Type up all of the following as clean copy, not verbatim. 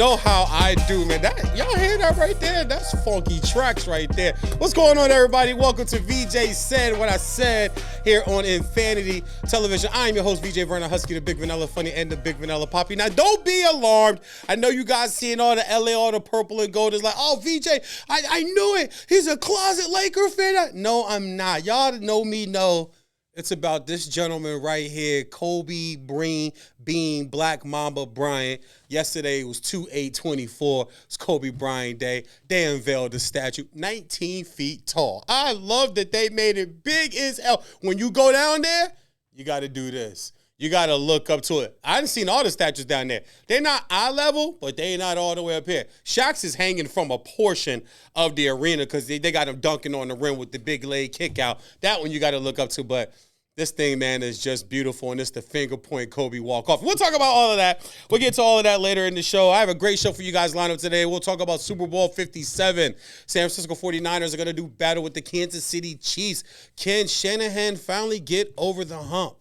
know how I do, man. Y'all hear that right there? That's funky tracks right there. What's going on, everybody? Welcome to VJ Said What I Said here on Infanity Television. I am your host, VJ Vernon Huskey, the Big Vanilla Funny and the Big Vanilla Poppy. Now, don't be alarmed. I know you guys seeing all the LA, all the purple and gold. It's like, oh, VJ, I knew it. He's a closet Laker fan. No, I'm not. Y'all that know me know. It's about this gentleman right here, Kobe Bean Black Mamba Bryant. Yesterday was 2/8/24. It's Kobe Bryant Day. They unveiled the statue, 19 feet tall. I love that they made it big as hell. When you go down there, you got to do this. You got to look up to it. I done seen all the statues down there. They're not eye level, but they're not all the way up here. Shaq's is hanging from a portion of the arena because they got him dunking on the rim with the big leg kick out. That one you got to look up to, but this thing, man, is just beautiful, and it's the finger point Kobe walk-off. We'll talk about all of that. We'll get to all of that later in the show. I have a great show for you guys lined up today. We'll talk about Super Bowl 57. San Francisco 49ers are going to do battle with the Kansas City Chiefs. Can Shanahan finally get over the hump?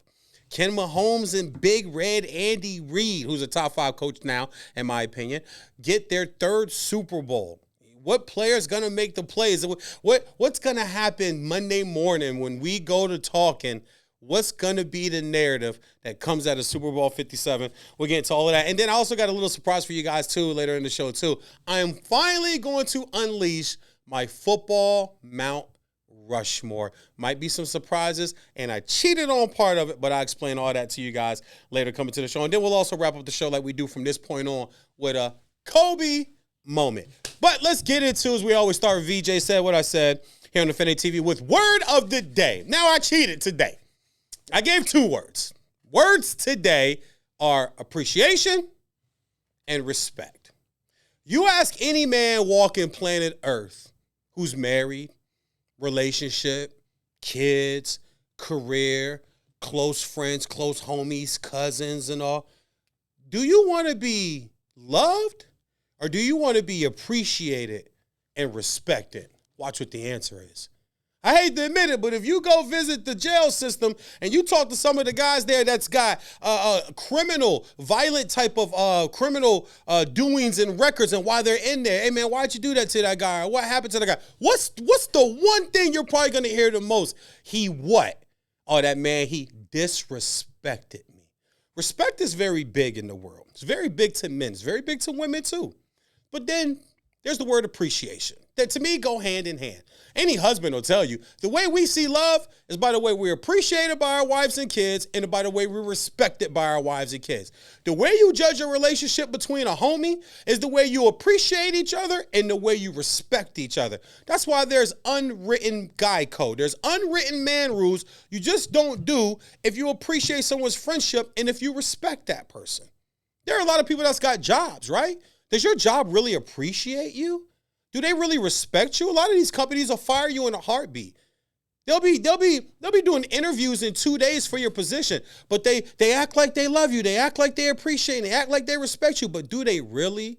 Can Mahomes and Big Red Andy Reid, who's a top 5 coach now, in my opinion, get their 3rd Super Bowl? What player's going to make the plays? What's going to happen Monday morning when we go to talking? What's going to be the narrative that comes out of Super Bowl 57? We'll get into all of that. And then I also got a little surprise for you guys, too, later in the show, too. I am finally going to unleash my football Mount Rushmore. Might be some surprises, and I cheated on part of it, but I'll explain all that to you guys later coming to the show. And then we'll also wrap up the show like we do from this point on with a Kobe moment. But let's get into, as we always start, VJ Said What I Said here on Infinity TV with Word of the Day. Now, I cheated today. I gave 2 words. Words today are appreciation and respect. You ask any man walking planet Earth who's married, relationship, kids, career, close friends, close homies, cousins, and all, do you want to be loved or do you want to be appreciated and respected? Watch what the answer is. I hate to admit it, but if you go visit the jail system and you talk to some of the guys there that's got criminal, violent type of criminal doings and records and why they're in there, hey, man, why'd you do that to that guy? Or what happened to the guy? What's the one thing you're probably going to hear the most? He what? Oh, that man, he disrespected me. Respect is very big in the world. It's very big to men. It's very big to women, too. But then there's the word appreciation. That, to me, go hand in hand. Any husband will tell you, the way we see love is by the way we're appreciated by our wives and kids and by the way we're respected by our wives and kids. The way you judge a relationship between a homie is the way you appreciate each other and the way you respect each other. That's why there's unwritten guy code. There's unwritten man rules you just don't do if you appreciate someone's friendship and if you respect that person. There are a lot of people that's got jobs, right? Does your job really appreciate you? Do they really respect you? A lot of these companies will fire you in a heartbeat. They'll be doing interviews in 2 days for your position, but they act like they love you. They act like they appreciate you. They act like they respect you, but do they really?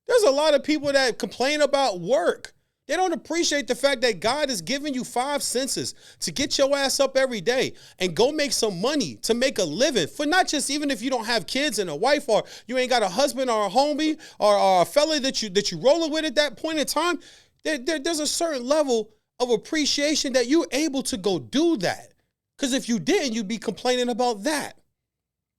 There's a lot of people that complain about work. They don't appreciate the fact that God has given you 5 senses to get your ass up every day and go make some money to make a living for not just even if you don't have kids and a wife or you ain't got a husband or a homie or a fella that you rolling with at that point in time. There's a certain level of appreciation that you're able to go do that. Because if you didn't, you'd be complaining about that.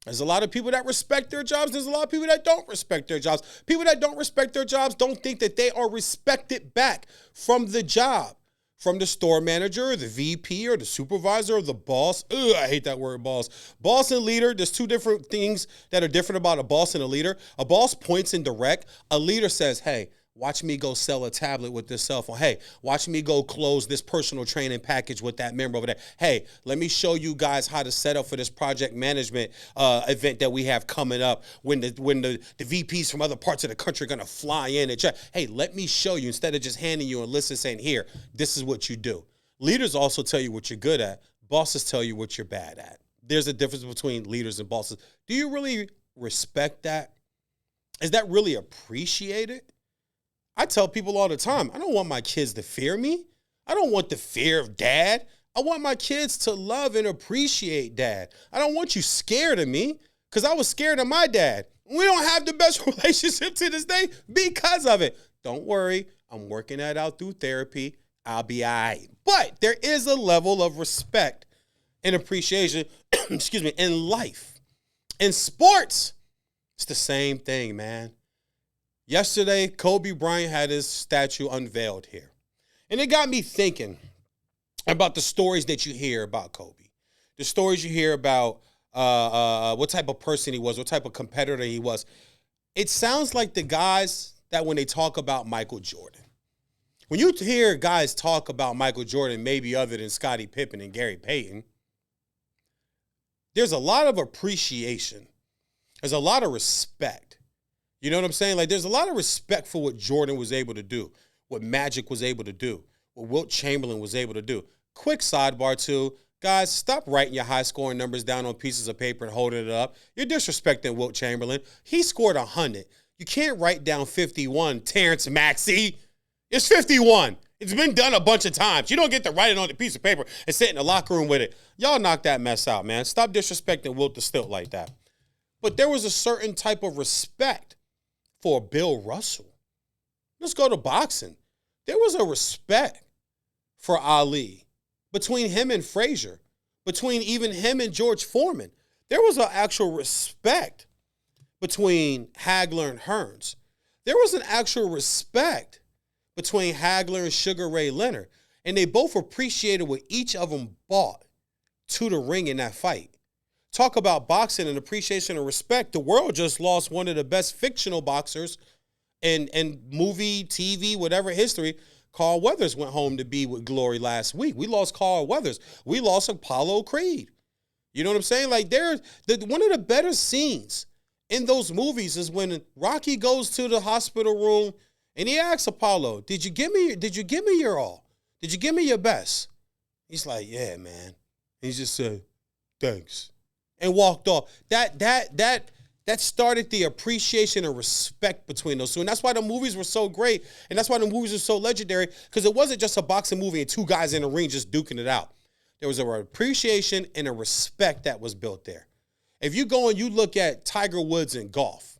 There's a lot of people that respect their jobs. There's a lot of people that don't respect their jobs. People that don't respect their jobs don't think that they are respected back from the job, from the store manager or the VP or the supervisor or the boss. Ugh, I hate that word, boss. Boss and leader, there's 2 different things that are different about a boss and a leader. A boss points and direct. A leader says, hey, watch me go sell a tablet with this cell phone. Hey, watch me go close this personal training package with that member over there. Hey, let me show you guys how to set up for this project management event that we have coming up when the VPs from other parts of the country are going to fly in and check. Hey, let me show you instead of just handing you a list and saying, here, this is what you do. Leaders also tell you what you're good at. Bosses tell you what you're bad at. There's a difference between leaders and bosses. Do you really respect that? Is that really appreciated? I tell people all the time, I don't want my kids to fear me. I don't want the fear of dad. I want my kids to love and appreciate dad. I don't want you scared of me because I was scared of my dad. We don't have the best relationship to this day because of it. Don't worry. I'm working that out through therapy. I'll be all right. But there is a level of respect and appreciation, excuse me, in life. In sports, it's the same thing, man. Yesterday, Kobe Bryant had his statue unveiled here. And it got me thinking about the stories that you hear about Kobe. The stories you hear about what type of person he was, what type of competitor he was. It sounds like the guys that when they talk about Michael Jordan. When you hear guys talk about Michael Jordan, maybe other than Scottie Pippen and Gary Payton, there's a lot of appreciation. There's a lot of respect. You know what I'm saying? Like, there's a lot of respect for what Jordan was able to do, what Magic was able to do, what Wilt Chamberlain was able to do. Quick sidebar, too. Guys, stop writing your high-scoring numbers down on pieces of paper and holding it up. You're disrespecting Wilt Chamberlain. He scored 100. You can't write down 51, Terrence Maxey. It's 51. It's been done a bunch of times. You don't get to write it on a piece of paper and sit in the locker room with it. Y'all knock that mess out, man. Stop disrespecting Wilt the Stilt like that. But there was a certain type of respect for Bill Russell. Let's go to boxing. There was a respect for Ali. Between him and Frazier, between even him and George Foreman, there was an actual respect between Hagler and Hearns. There was an actual respect between Hagler and Sugar Ray Leonard, and they both appreciated what each of them brought to the ring in that fight. Talk about boxing and appreciation and respect. The world just lost one of the best fictional boxers in movie, TV, whatever history. Carl Weathers went home to be with glory last week. We lost Carl Weathers. We lost Apollo Creed. You know what I'm saying? Like, one of the better scenes in those movies is when Rocky goes to the hospital room and he asks Apollo, did you give me your all? Did you give me your best? He's like, yeah, man. He just said, thanks, and walked off. That started the appreciation and respect between those two. And that's why the movies were so great. And that's why the movies were so legendary, because it wasn't just a boxing movie and two guys in the ring just duking it out. There was an appreciation and a respect that was built there. If you go and you look at Tiger Woods in golf,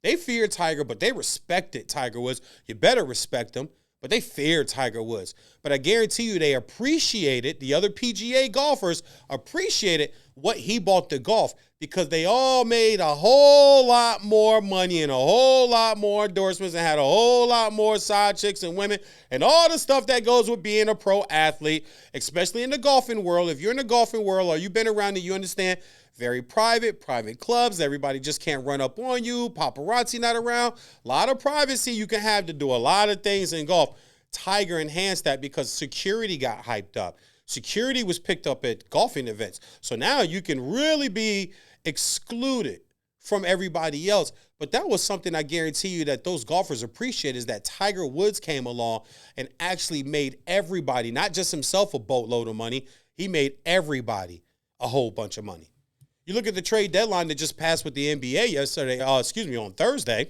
they feared Tiger, but they respected Tiger Woods. You better respect him, but they feared Tiger Woods. But I guarantee you they appreciated, the other PGA golfers appreciated what he brought to golf, because they all made a whole lot more money and a whole lot more endorsements and had a whole lot more side chicks and women and all the stuff that goes with being a pro athlete, especially in the golfing world. If you're in the golfing world or you've been around it, you understand, very private clubs. Everybody just can't run up on you. Paparazzi not around. A lot of privacy you can have to do a lot of things in golf. Tiger enhanced that because security got hyped up. Security was picked up at golfing events. So now you can really be excluded from everybody else. But that was something I guarantee you that those golfers appreciate, is that Tiger Woods came along and actually made everybody, not just himself, a boatload of money. He made everybody a whole bunch of money. You look at the trade deadline that just passed with the NBA on Thursday,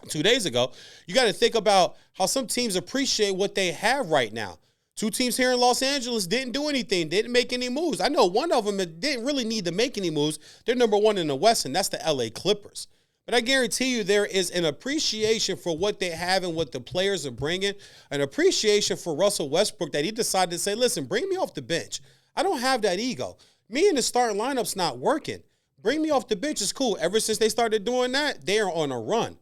2 days ago. You got to think about how some teams appreciate what they have right now. Two teams here in Los Angeles didn't do anything, didn't make any moves. I know one of them that didn't really need to make any moves. They're number one in the West, and that's the LA Clippers. But I guarantee you there is an appreciation for what they have and what the players are bringing, an appreciation for Russell Westbrook that he decided to say, listen, bring me off the bench. I don't have that ego. Me and the starting lineup's not working. Bring me off the bench is cool. Ever since they started doing that, they are on a run.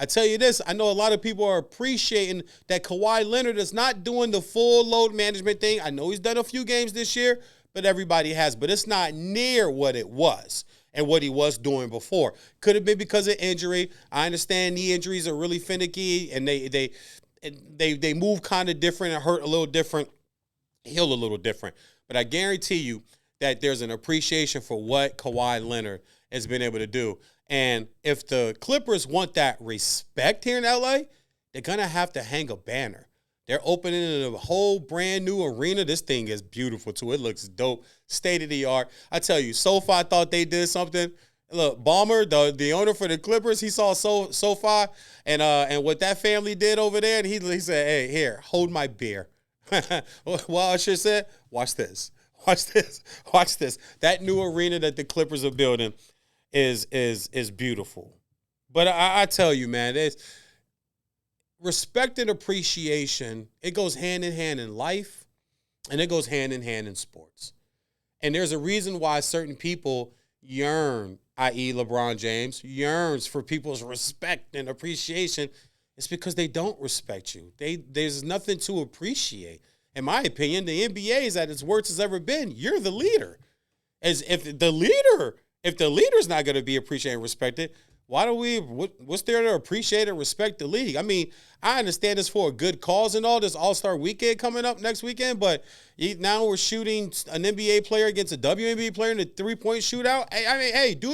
I tell you this, I know a lot of people are appreciating that Kawhi Leonard is not doing the full load management thing. I know he's done a few games this year, but everybody has. But it's not near what it was and what he was doing before. Could have been because of injury. I understand knee injuries are really finicky, and they move kind of different and hurt a little different, heal a little different. But I guarantee you that there's an appreciation for what Kawhi Leonard has been able to do. And if the Clippers want that respect here in LA, they're going to have to hang a banner. They're opening a whole brand new arena. This thing is beautiful, too. It looks dope. State of the art. I tell you, SoFi thought they did something. Look, Ballmer, the owner for the Clippers, he saw SoFi and what that family did over there. And he said, hey, here, hold my beer. Well, Usher said, watch this. Watch this. Watch this. That new arena that the Clippers are building is beautiful. But I tell you, man, there's respect and appreciation. It goes hand in hand in life, and it goes hand in hand in sports. And there's a reason why certain people yearn, i.e. LeBron James, yearns for people's respect and appreciation. It's because they don't respect you. There's nothing to appreciate. In my opinion, the NBA is at its worst it's ever been. You're the leader. As if the leader's not going to be appreciated and respected, what's there to appreciate and respect the league? I mean, I understand it's for a good cause and all, this All-Star weekend coming up next weekend, but now we're shooting an NBA player against a WNBA player in a three-point shootout. Hey, do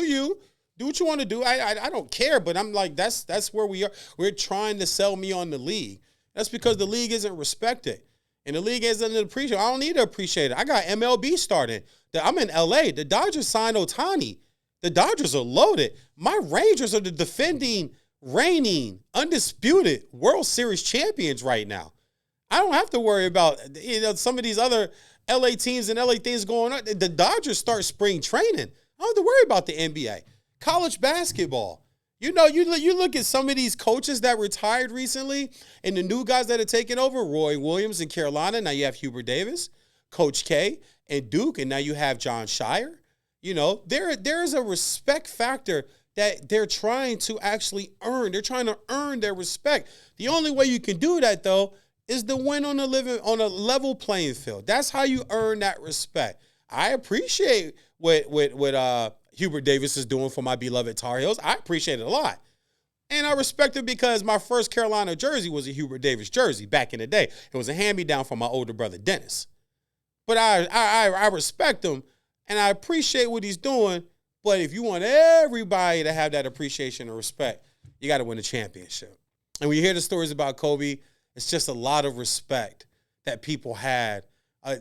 what you want to do. I don't care, but I'm like, that's where we are. We're trying to sell me on the league. That's because the league isn't respected. And the league isn't appreciated. I don't need to appreciate it. I got MLB starting. I'm in LA. The Dodgers signed Ohtani. The Dodgers are loaded. My Rangers are the defending, reigning, undisputed World Series champions right now. I don't have to worry about some of these other LA teams and LA things going on. The Dodgers start spring training. I don't have to worry about the NBA. College basketball. You look at some of these coaches that retired recently and the new guys that are taking over, Roy Williams in Carolina. Now you have Hubert Davis, Coach K, and Duke, and now you have John Shire. There's a respect factor that they're trying to actually earn. They're trying to earn their respect. The only way you can do that, though, is to win on a level playing field. That's how you earn that respect. I appreciate what Hubert Davis is doing for my beloved Tar Heels. I appreciate it a lot. And I respect it because my first Carolina jersey was a Hubert Davis jersey back in the day. It was a hand-me-down from my older brother, Dennis. But I respect him, and I appreciate what he's doing. But if you want everybody to have that appreciation and respect, you got to win a championship. And when you hear the stories about Kobe, it's just a lot of respect that people had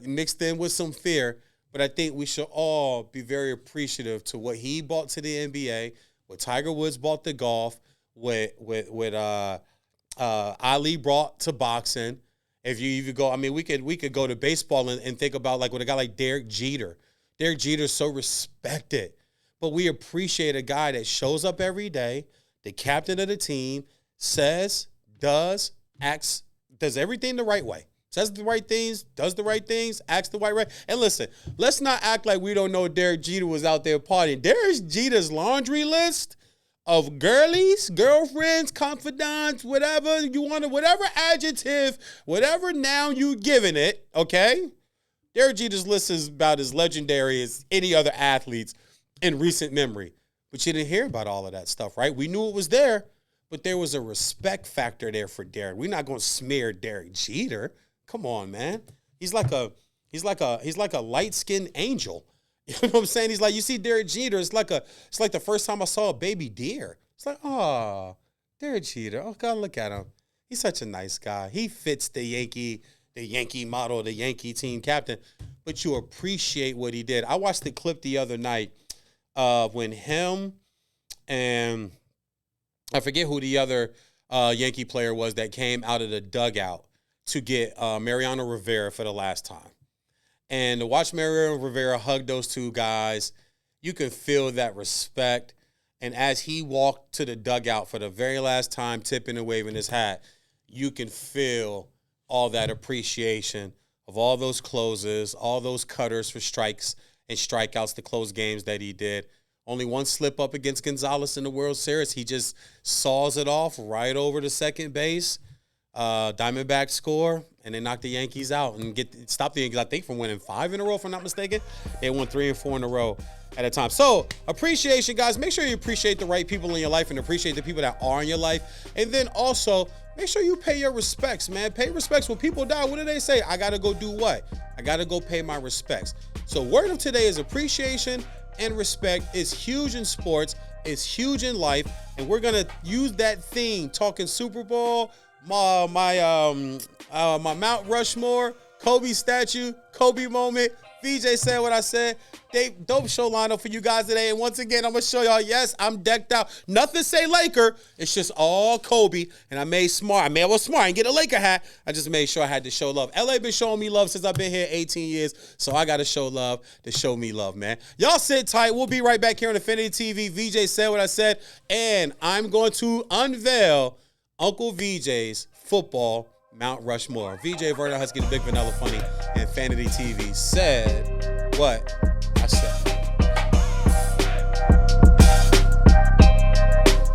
mixed in with some fear. But I think we should all be very appreciative to what he brought to the NBA, what Tiger Woods brought to golf, what Ali brought to boxing. If you even go, I mean, we could go to baseball and think about like with a guy like Derek Jeter. Derek Jeter's so respected, but we appreciate a guy that shows up every day, the captain of the team, says, does, acts, does everything the right way. Says the right things, does the right things, acts the right way. And listen, let's not act like we don't know Derek Jeter was out there partying. Derek Jeter's laundry list of girlies, girlfriends, confidants, whatever you want to, whatever adjective, whatever noun you giving it, okay? Derek Jeter's list is about as legendary as any other athletes in recent memory. But you didn't hear about all of that stuff, right? We knew it was there, but there was a respect factor there for Derek. We're not going to smear Derek Jeter. Come on, man. He's like a light-skinned angel. You know what I'm saying? He's like, you see Derek Jeter, it's like the first time I saw a baby deer. It's like, oh, Derek Jeter. Oh, God, look at him. He's such a nice guy. He fits the Yankee model, the Yankee team captain. But you appreciate what he did. I watched the clip the other night when him and I forget who the other Yankee player was that came out of the dugout to get Mariano Rivera for the last time. And to watch Mariano Rivera hug those two guys, you can feel that respect. And as he walked to the dugout for the very last time, tipping and waving his hat, you can feel all that appreciation of all those closes, all those cutters for strikes and strikeouts to close games that he did. Only one slip up against Gonzalez in the World Series. He just saws it off right over to second base. Diamondbacks score, and they knock the Yankees out and stop the Yankees, I think, from winning 5 in a row, if I'm not mistaken. They won 3 and 4 in a row at a time. So, appreciation, guys. Make sure you appreciate the right people in your life and appreciate the people that are in your life. And then also, make sure you pay your respects, man. Pay respects. When people die, what do they say? I got to go do what? I got to go pay my respects. So, word of today is appreciation and respect is huge in sports. It's huge in life. And we're going to use that theme, talking Super Bowl, my Mount Rushmore, Kobe statue, Kobe moment, VJ said what I said. Dope show lineup for you guys today. And once again, I'm going to show y'all, yes, I'm decked out. Nothing say Laker. It's just all Kobe. And I was smart. I didn't get a Laker hat. I just made sure I had to show love. LA been showing me love since I've been here 18 years. So I got to show love to show me love, man. Y'all sit tight. We'll be right back here on Infinity TV. VJ said what I said. And I'm going to unveil Uncle VJ's football Mount Rushmore. VJ Vernon Huskey, the Big Vanilla Funny, Infanity TV said what I said.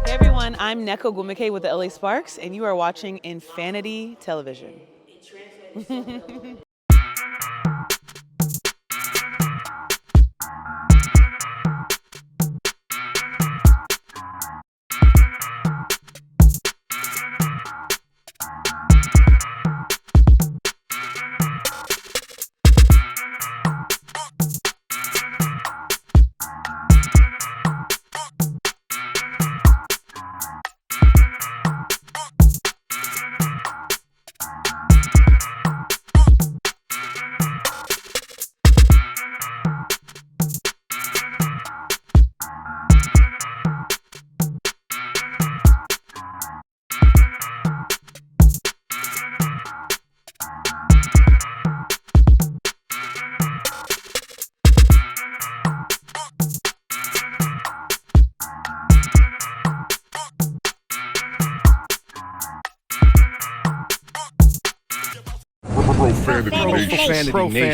Hey everyone, I'm Neko Gumike with the LA Sparks, and you are watching Infanity Television.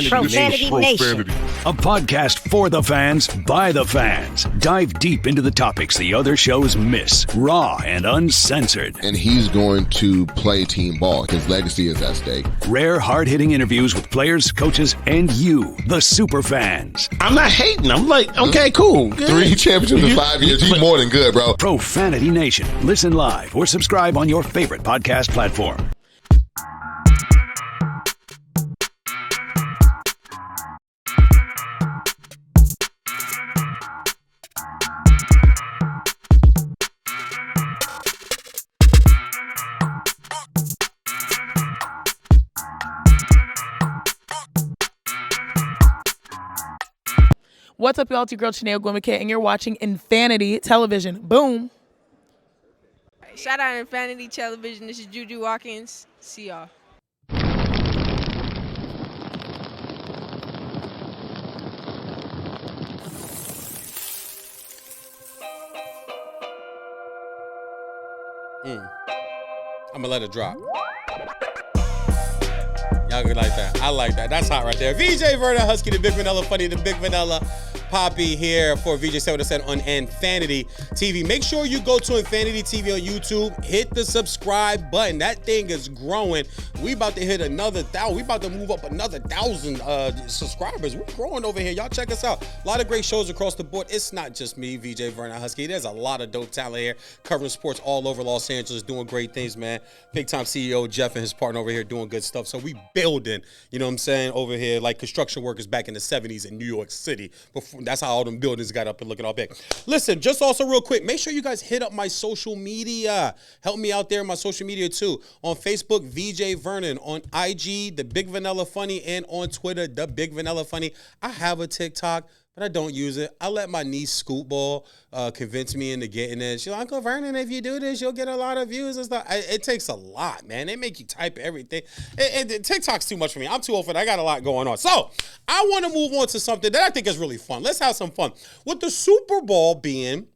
Profanity Nation. A podcast for the fans, by the fans. Dive deep into the topics the other shows miss. Raw and uncensored. And he's going to play team ball. His legacy is at stake. Rare, hard-hitting interviews with players, coaches, and you, the super fans. I'm not hating. I'm like, okay, cool. Good. 3 championships in 5 years. He's more than good, bro. Profanity Nation. Listen live or subscribe on your favorite podcast platform. What's up, y'all? It's your girl, Chanel Gwimike, and you're watching Infanity Television. Boom. Shout out Infanity Television. This is Juju Watkins. See y'all. I'm going to let it drop. Y'all good like that. I like that. That's hot right there. VJ Vernon Huskey, the Big Vanilla Funny, the Big Vanilla Poppy here for VJ said what I said on Infanity TV. Make sure you go to Infanity TV on YouTube. Hit the subscribe button. That thing is growing. We about to hit another 1,000. We about to move up another 1,000 subscribers. We're growing over here. Y'all check us out. A lot of great shows across the board. It's not just me, VJ Vernon Huskey. There's a lot of dope talent here covering sports all over Los Angeles, doing great things, man. Big time CEO Jeff and his partner over here doing good stuff. So we building, you know what I'm saying, over here like construction workers back in the 70s in New York City. Before, that's how all them buildings got up and looking all big. Listen, just also real quick, make sure you guys hit up my social media. Help me out there in my social media too. On Facebook, VJ Vernon. On IG, The Big Vanilla Funny. And on Twitter, The Big Vanilla Funny. I have a TikTok, but I don't use it. I let my niece Scootball convince me into getting it. She's like, Uncle Vernon, if you do this, you'll get a lot of views and stuff. It takes a lot, man. They make you type everything. TikTok's too much for me. I'm too old for that. I got a lot going on. So I want to move on to something that I think is really fun. Let's have some fun. With the Super Bowl being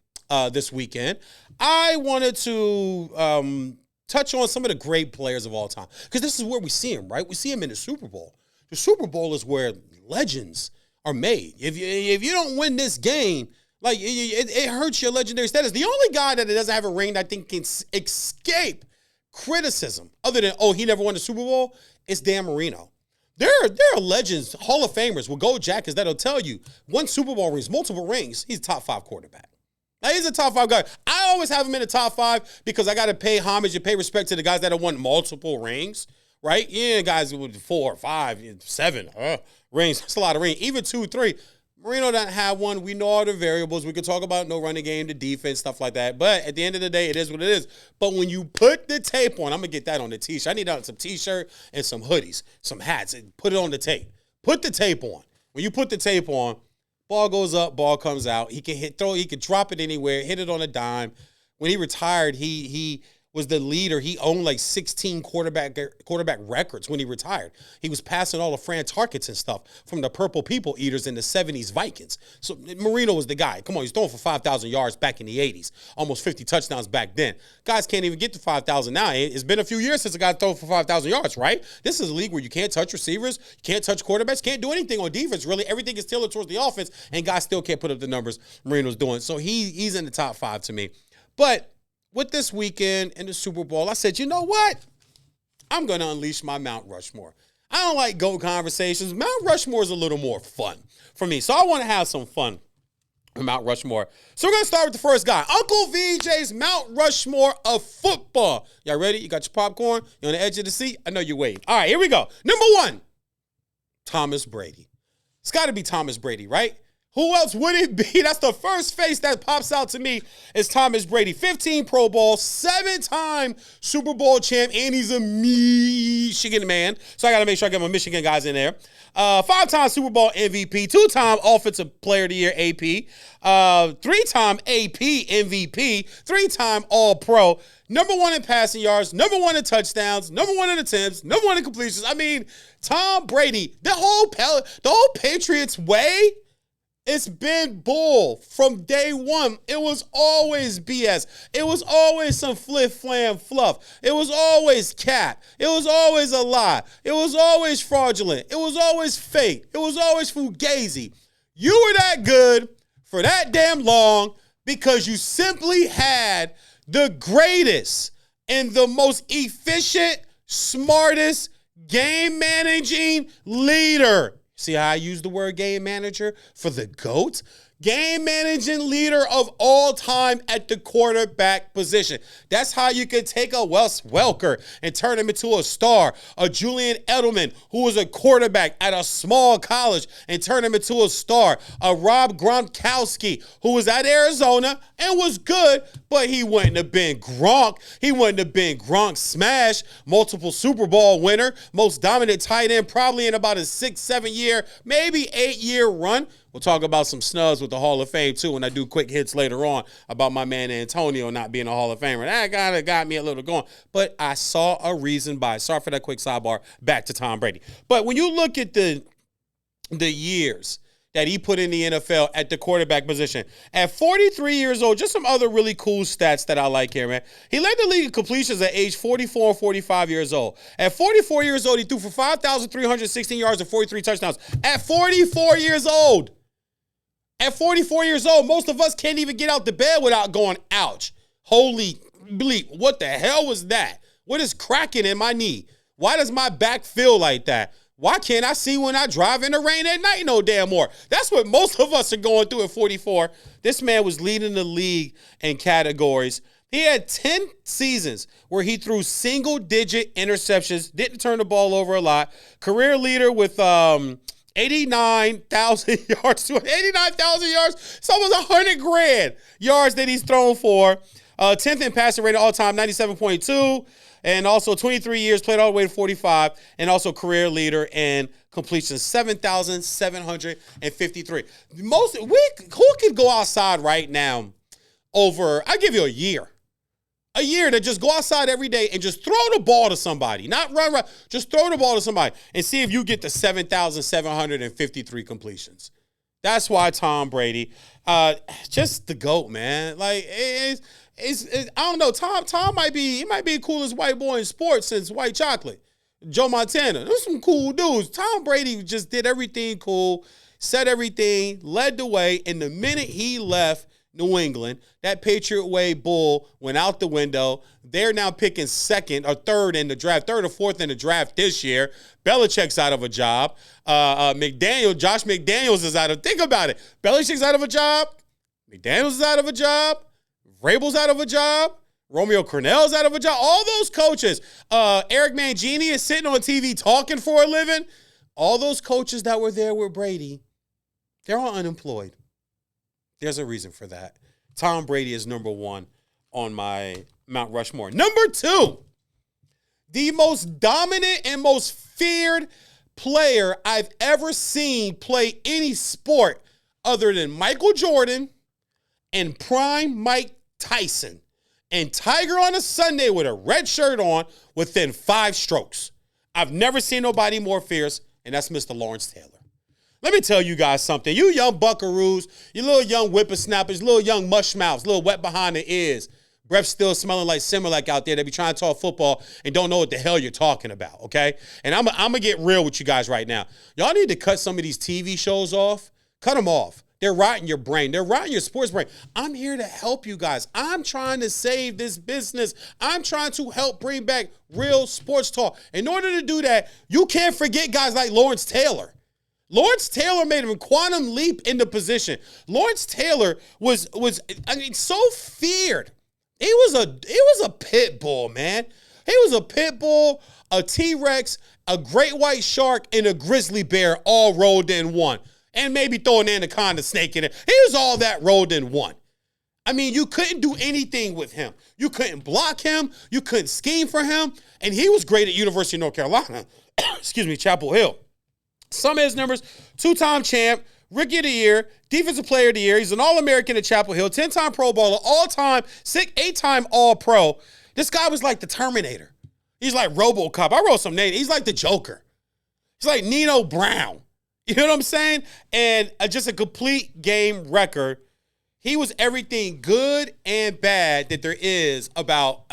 this weekend, I wanted to touch on some of the great players of all time. Because this is where we see them, right? We see them in the Super Bowl. The Super Bowl is where legends are made. If you don't win this game, like it hurts your legendary status. The only guy that doesn't have a ring that I think can escape criticism, other than he never won the Super Bowl, is Dan Marino. There are legends, Hall of Famers with gold jackets that'll tell you one Super Bowl rings, multiple rings. He's a top 5 quarterback. Now, he's a top 5 guy. I always have him in the top 5 because I got to pay homage and pay respect to the guys that have won multiple rings, right? Yeah, guys with 4, 5, 7 rings. That's a lot of rings. Even 2, 3. Marino doesn't have one. We know all the variables. We could talk about no running game, the defense, stuff like that. But at the end of the day, it is what it is. But when you put the tape on, I'm going to get that on the T-shirt. I need some T-shirt and some hoodies, some hats, and put it on the tape. Put the tape on. When you put the tape on, ball goes up, ball comes out. He can he can drop it anywhere, hit it on a dime. When he retired, he was the leader. He owned like 16 quarterback records when he retired. He was passing all the Fran Tarkets and stuff from the Purple People Eaters in the 70s Vikings. So Marino was the guy. Come on, he's throwing for 5,000 yards back in the 80s. Almost 50 touchdowns back then. Guys can't even get to 5,000 now. It's been a few years since a guy thrown for 5,000 yards, right? This is a league where you can't touch receivers, you can't touch quarterbacks, can't do anything on defense, really. Everything is tailored towards the offense, and guys still can't put up the numbers Marino's doing. So he's in the top 5 to me. But with this weekend in the Super Bowl, I said, you know what? I'm going to unleash my Mount Rushmore. I don't like GOAT conversations. Mount Rushmore is a little more fun for me. So I want to have some fun with Mount Rushmore. So we're going to start with the first guy. Uncle VJ's Mount Rushmore of football. Y'all ready? You got your popcorn? You on the edge of the seat? I know you're waiting. All right, here we go. Number 1, Thomas Brady. It's got to be Thomas Brady, right? Who else would it be? That's the first face that pops out to me is Thomas Brady. 15 Pro Bowls, 7-time Super Bowl champ, and he's a Michigan man. So I got to make sure I get my Michigan guys in there. 5-time Super Bowl MVP, 2-time Offensive Player of the Year AP, 3-time AP MVP, 3-time All-Pro, number 1 in passing yards, number 1 in touchdowns, number 1 in attempts, number 1 in completions. I mean, Tom Brady, the whole Patriots way. It's been bull from day one. It was always BS. It was always some flam fluff. It was always cap. It was always a lie. It was always fraudulent. It was always fake. It was always fugazi. You were that good for that damn long because you simply had the greatest and the most efficient, smartest game managing leader. See how I use the word game manager for the GOAT? Game managing leader of all time at the quarterback position. That's how you can take a Wes Welker and turn him into a star. A Julian Edelman, who was a quarterback at a small college, and turn him into a star. A Rob Gronkowski, who was at Arizona and was good, but he wouldn't have been Gronk. He wouldn't have been Gronk Smash, multiple Super Bowl winner, most dominant tight end, probably in about a 6-7 year, maybe 8-year run. We'll talk about some snubs with the Hall of Fame, too, when I do quick hits later on about my man Antonio not being a Hall of Famer. That kind of got me a little going. But I saw a reason by. Sorry for that quick sidebar. Back to Tom Brady. But when you look at the years that he put in the NFL at the quarterback position, at 43 years old, just some other really cool stats that I like here, man. He led the league in completions at age 44 and 45 years old. At 44 years old, he threw for 5,316 yards and 43 touchdowns. At 44 years old. At 44 years old, most of us can't even get out the bed without going, ouch. Holy bleep. What the hell was that? What is cracking in my knee? Why does my back feel like that? Why can't I see when I drive in the rain at night no damn more? That's what most of us are going through at 44. This man was leading the league in categories. He had 10 seasons where he threw single-digit interceptions, didn't turn the ball over a lot. Career leader with 89,000 yards. 89,000 yards. It's almost 100 grand yards that he's thrown for. 10th in passing rate all time, 97.2. And also 23 years, played all the way to 45. And also career leader in completions, 7,753. Who could go outside right now over, I'll give you a year. A year to just go outside every day and just throw the ball to somebody. Not run. Just throw the ball to somebody and see if you get the 7,753 completions. That's why Tom Brady, just the GOAT, man. Like, it's I don't know. Tom might be the coolest white boy in sports since White Chocolate. Joe Montana. There's some cool dudes. Tom Brady just did everything cool, said everything, led the way. And the minute he left New England, that Patriot Way bull went out the window. They're now picking second or third in the draft, third or fourth in the draft this year. Belichick's out of a job. Josh McDaniels is out of, think about it. Belichick's out of a job. McDaniels is out of a job. Vrabel's out of a job. Romeo Crennel's out of a job. All those coaches. Eric Mangini is sitting on TV talking for a living. All those coaches that were there with Brady, they're all unemployed. There's a reason for that. Tom Brady is number 1 on my Mount Rushmore. Number 2, the most dominant and most feared player I've ever seen play any sport other than Michael Jordan and prime Mike Tyson and Tiger on a Sunday with a red shirt on within 5 strokes. I've never seen nobody more fierce, and that's Mr. Lawrence Taylor. Let me tell you guys something. You young buckaroos, you little young whippersnappers, little young mush mouths, little wet behind the ears, breath still smelling like Similac out there that be trying to talk football and don't know what the hell you're talking about, okay? And I'm going to get real with you guys right now. Y'all need to cut some of these TV shows off. Cut them off. They're rotting your brain. They're rotting your sports brain. I'm here to help you guys. I'm trying to save this business. I'm trying to help bring back real sports talk. In order to do that, you can't forget guys like Lawrence Taylor. Lawrence Taylor made a quantum leap into position. Lawrence Taylor was so feared. He was a pit bull, man. He was a pit bull, a T-Rex, a great white shark, and a grizzly bear all rolled in one. And maybe throw an anaconda snake in it. He was all that rolled in one. I mean, you couldn't do anything with him. You couldn't block him. You couldn't scheme for him. And he was great at University of North Carolina. Chapel Hill. Some of his numbers, 2-time champ, Rookie of the Year, Defensive Player of the Year. He's an All-American at Chapel Hill, 10-time Pro Bowler, all-time, 8-time All-Pro. This guy was like the Terminator. He's like RoboCop. I wrote some names. He's like the Joker. He's like Nino Brown. You know what I'm saying? And just a complete game record. He was everything good and bad that there is about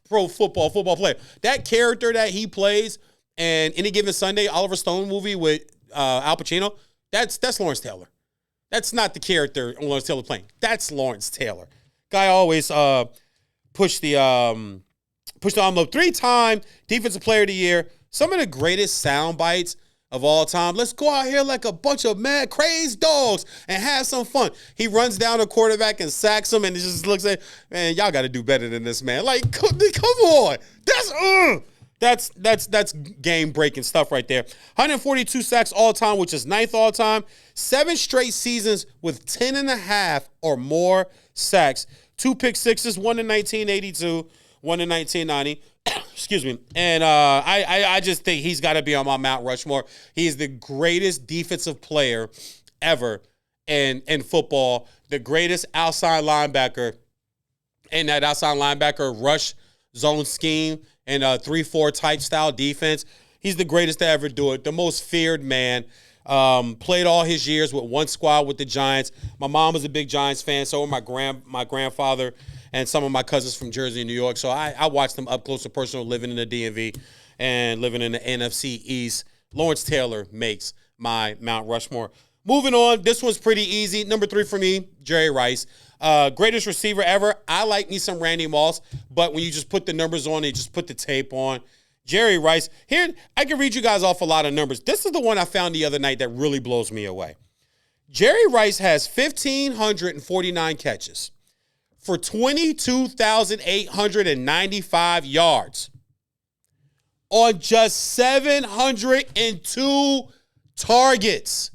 football player. That character that he plays in Any Given Sunday, Oliver Stone movie with Al Pacino, that's Lawrence Taylor. That's not the character Lawrence Taylor playing. That's Lawrence Taylor. Guy always push the envelope. 3-time Defensive Player of the Year. Some of the greatest sound bites of all time. Let's go out here like a bunch of mad, crazed dogs and have some fun. He runs down a quarterback and sacks him, and he just looks at, man, y'all got to do better than this, man. Like, come on. That's game-breaking stuff right there. 142 sacks all time, which is 9th all time. 7 straight seasons with 10.5 or more sacks. 2 pick sixes, one in 1982, one in 1990. Excuse me. And I just think he's got to be on my Mount Rushmore. He is the greatest defensive player ever in football, the greatest outside linebacker in that outside linebacker rush zone scheme and a 3-4 type style defense. He's the greatest to ever do it, the most feared man. Played all his years with one squad with the Giants. My mom was a big Giants fan, so were my grandfather and some of my cousins from Jersey and New York. So I watched them up close and personal living in the DMV and living in the NFC East. Lawrence Taylor makes my Mount Rushmore. Moving on, this one's pretty easy. Number 3 for me, Jerry Rice. Greatest receiver ever. I like me some Randy Moss, but when you just put the numbers on, you just put the tape on. Jerry Rice. Here, I can read you guys off a lot of numbers. This is the one I found the other night that really blows me away. Jerry Rice has 1,549 catches for 22,895 yards on just 702 targets.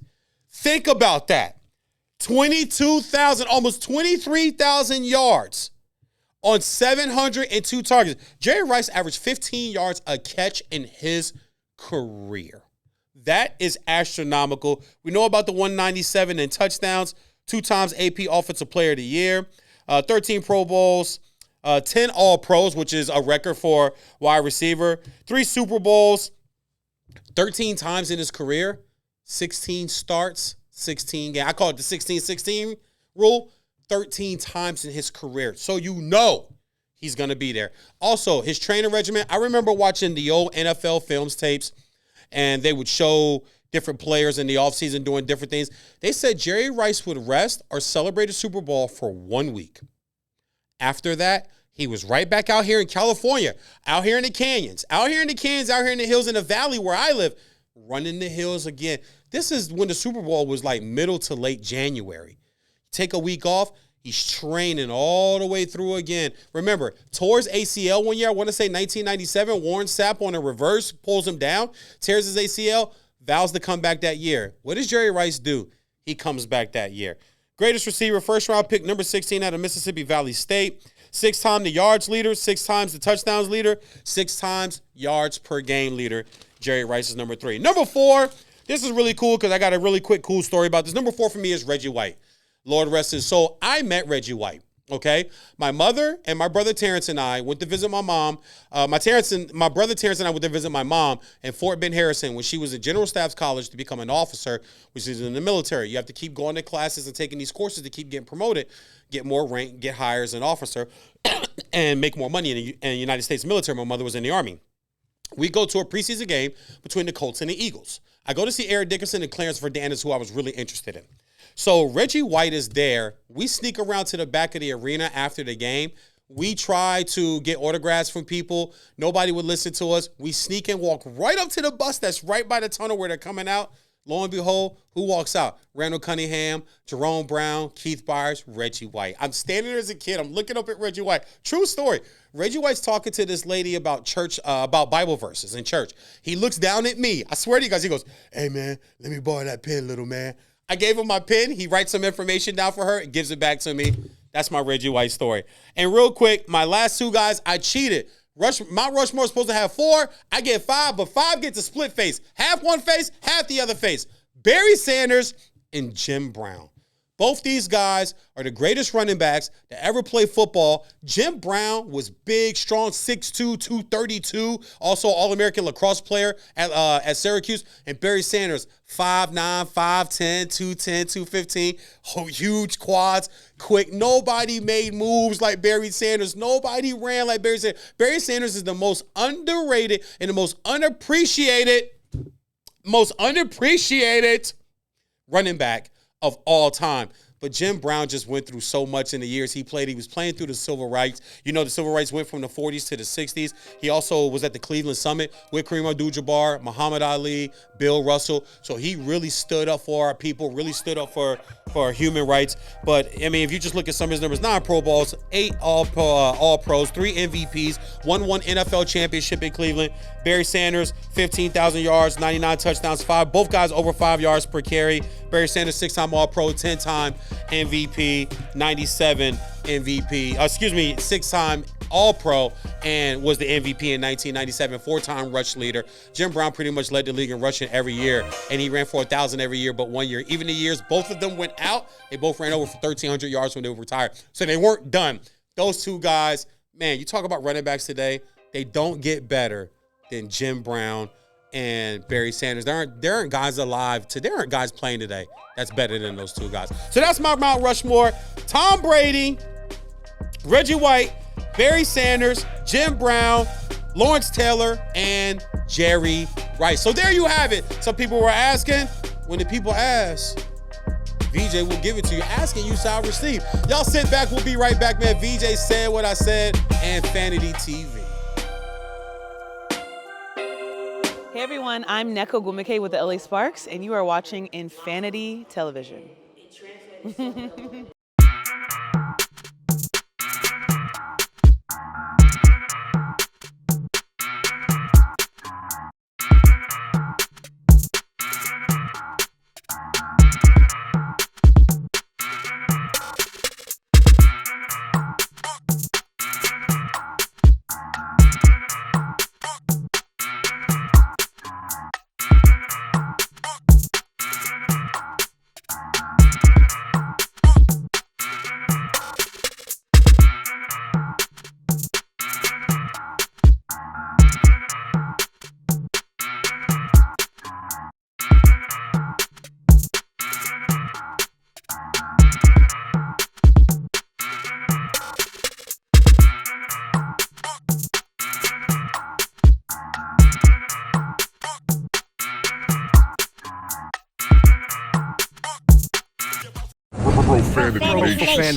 Think about that. 22,000, almost 23,000 yards on 702 targets. Jerry Rice averaged 15 yards a catch in his career. That is astronomical. We know about the 197 in touchdowns, 2 times AP Offensive Player of the Year, 13 Pro Bowls, 10 All-Pros, which is a record for wide receiver, 3 Super Bowls, 13 times in his career, 16 starts, 16 games. I call it the 16-16 rule. 13 times in his career. So you know he's going to be there. Also, his training regimen, I remember watching the old NFL films tapes, and they would show different players in the offseason doing different things. They said Jerry Rice would rest or celebrate a Super Bowl for 1 week. After that, he was right back out here in California, out here in the canyons, out here in the hills in the valley where I live, running the hills again. This is when the Super Bowl was like middle to late January. Take a week off, he's training all the way through again. Remember, towards ACL one year, I want to say 1997, Warren Sapp on a reverse pulls him down, tears his ACL, vows to come back that year. What does Jerry Rice do? He comes back that year. Greatest receiver, first round pick, number 16 out of Mississippi Valley State. 6 times the yards leader, 6 times the touchdowns leader, 6 times yards per game leader. Jerry Rice is number 3. Number 4, this is really cool because I got a really quick, cool story about this. Number 4 for me is Reggie White. Lord rest his soul. I met Reggie White. Okay, my mother and my brother Terrence and I went to visit my mom. My brother Terrence and I went to visit my mom in Fort Bend Harrison when she was at General Staff's College to become an officer, which is in the military. You have to keep going to classes and taking these courses to keep getting promoted, get more rank, get higher as an officer, and make more money in the United States military. My mother was in the Army. We go to a preseason game between the Colts and the Eagles. I go to see Eric Dickerson and Clarence Verdanus, who I was really interested in. So Reggie White is there. We sneak around to the back of the arena after the game. We try to get autographs from people. Nobody would listen to us. We sneak and walk right up to the bus that's right by the tunnel where they're coming out. Lo and behold, who walks out? Randall Cunningham, Jerome Brown, Keith Byers, Reggie White. I'm standing there as a kid. I'm looking up at Reggie White. True story. Reggie White's talking to this lady about church, about Bible verses in church. He looks down at me. I swear to you guys, he goes, "Hey, man, let me borrow that pen, little man." I gave him my pen. He writes some information down for her and gives it back to me. That's my Reggie White story. And real quick, my last 2 guys, I cheated. Mount Rushmore is supposed to have 4. I get 5, but 5 gets a split face. Half one face, half the other face. Barry Sanders and Jim Brown. Both these guys are the greatest running backs to ever play football. Jim Brown was big, strong, 6'2", 232, also All-American lacrosse player at Syracuse. And Barry Sanders, 5'9", 5'10", 210, 215, huge quads, quick. Nobody made moves like Barry Sanders. Nobody ran like Barry Sanders. Barry Sanders is the most underrated and the most unappreciated running back of all time. But Jim Brown just went through so much in the years he played. He was playing through the civil rights. You know, the civil rights went from the 40s to the 60s. He also was at the Cleveland Summit with Kareem Abdul-Jabbar, Muhammad Ali, Bill Russell. So he really stood up for our people, really stood up for human rights. But, I mean, if you just look at some of his numbers, 9 Pro Bowls, 8 All-Pros, 3 MVPs, won NFL championship in Cleveland. Barry Sanders, 15,000 yards, 99 touchdowns, 5. Both guys over 5 yards per carry. Barry Sanders, 6-time All-Pro, 10-time MVP, 97 MVP. 6-time All-Pro and was the MVP in 1997, 4-time rush leader. Jim Brown pretty much led the league in rushing every year, and he ran for 1,000 every year but 1 year. Even the years both of them went out, they both ran over for 1,300 yards when they were retired. So they weren't done. Those 2 guys, man, you talk about running backs today, they don't get better than Jim Brown and Barry Sanders. There aren't guys alive. There aren't guys playing today that's better than those 2 guys. So that's my Mount Rushmore. Tom Brady, Reggie White, Barry Sanders, Jim Brown, Lawrence Taylor, and Jerry Rice. So there you have it. Some people were asking. When the people ask, VJ will give it to you. Asking, you shall receive. Y'all sit back. We'll be right back, man. VJ said what I said, and Infanity TV. Hey everyone, I'm Neko Gumike with the LA Sparks, and you are watching Infanity Television.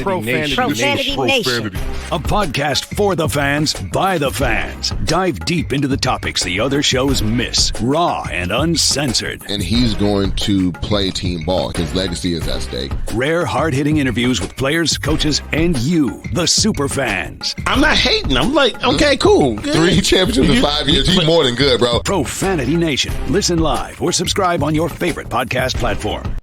Profanity Nation. A podcast for the fans, by the fans. Dive deep into the topics the other shows miss. Raw and uncensored. And he's going to play team ball. His legacy is at stake. Rare, hard-hitting interviews with players, coaches, and you, the super fans. I'm not hating. I'm like, okay, cool. Good. 3 championships in 5 years. He's more than good, bro. Profanity Nation. Listen live or subscribe on your favorite podcast platform.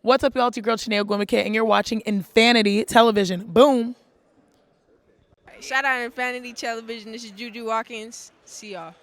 What's up, y'all? It's your girl, Chanel Gwimike, and you're watching Infanity Television. Boom. Shout out Infanity Television. This is Juju Watkins. See y'all.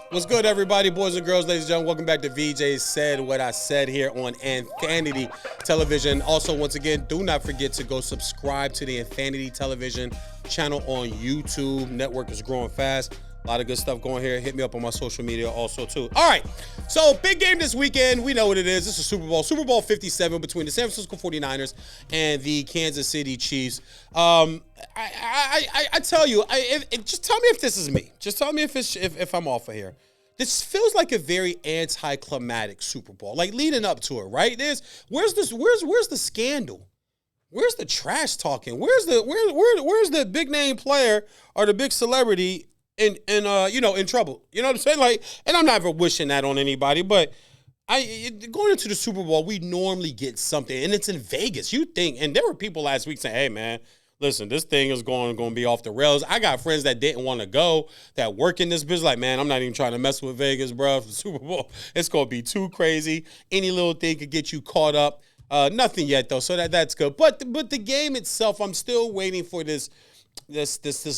What's good, everybody, boys and girls, ladies and gentlemen? Welcome back to VJ Said What I Said here on Infanity Television. Also, once again, do not forget to go subscribe to the Infanity Television channel on YouTube. Network is growing fast. A lot of good stuff going here. Hit me up on my social media also, too. All right, so big game this weekend. We know what it is. This is Super Bowl. Super Bowl 57 between the San Francisco 49ers and the Kansas City Chiefs. I tell you, just tell me if this is me. Just tell me if I'm off of here. This feels like a very anticlimactic Super Bowl, like leading up to it, right? Where's the scandal? Where's the trash talking? Where's the big name player or the big celebrity in trouble? You know what I'm saying? Like, and I'm not ever wishing that on anybody, but going into the Super Bowl, we normally get something, and it's in Vegas. You think, and there were people last week saying, "Hey, man, listen, this thing is going to be off the rails." I got friends that didn't want to go, that work in this business. Like, man, I'm not even trying to mess with Vegas, bro. For the Super Bowl, it's going to be too crazy. Any little thing could get you caught up. Nothing yet, though, so that's good. But the game itself, I'm still waiting for this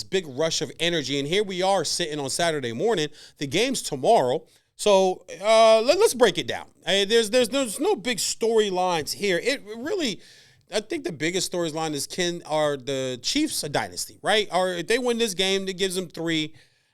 big rush of energy. And here we are sitting on Saturday morning. The game's tomorrow. So let's break it down. There's no big storylines here. It really, I think the biggest storyline is, are the Chiefs a dynasty, right? Or if they win this game, that gives them 3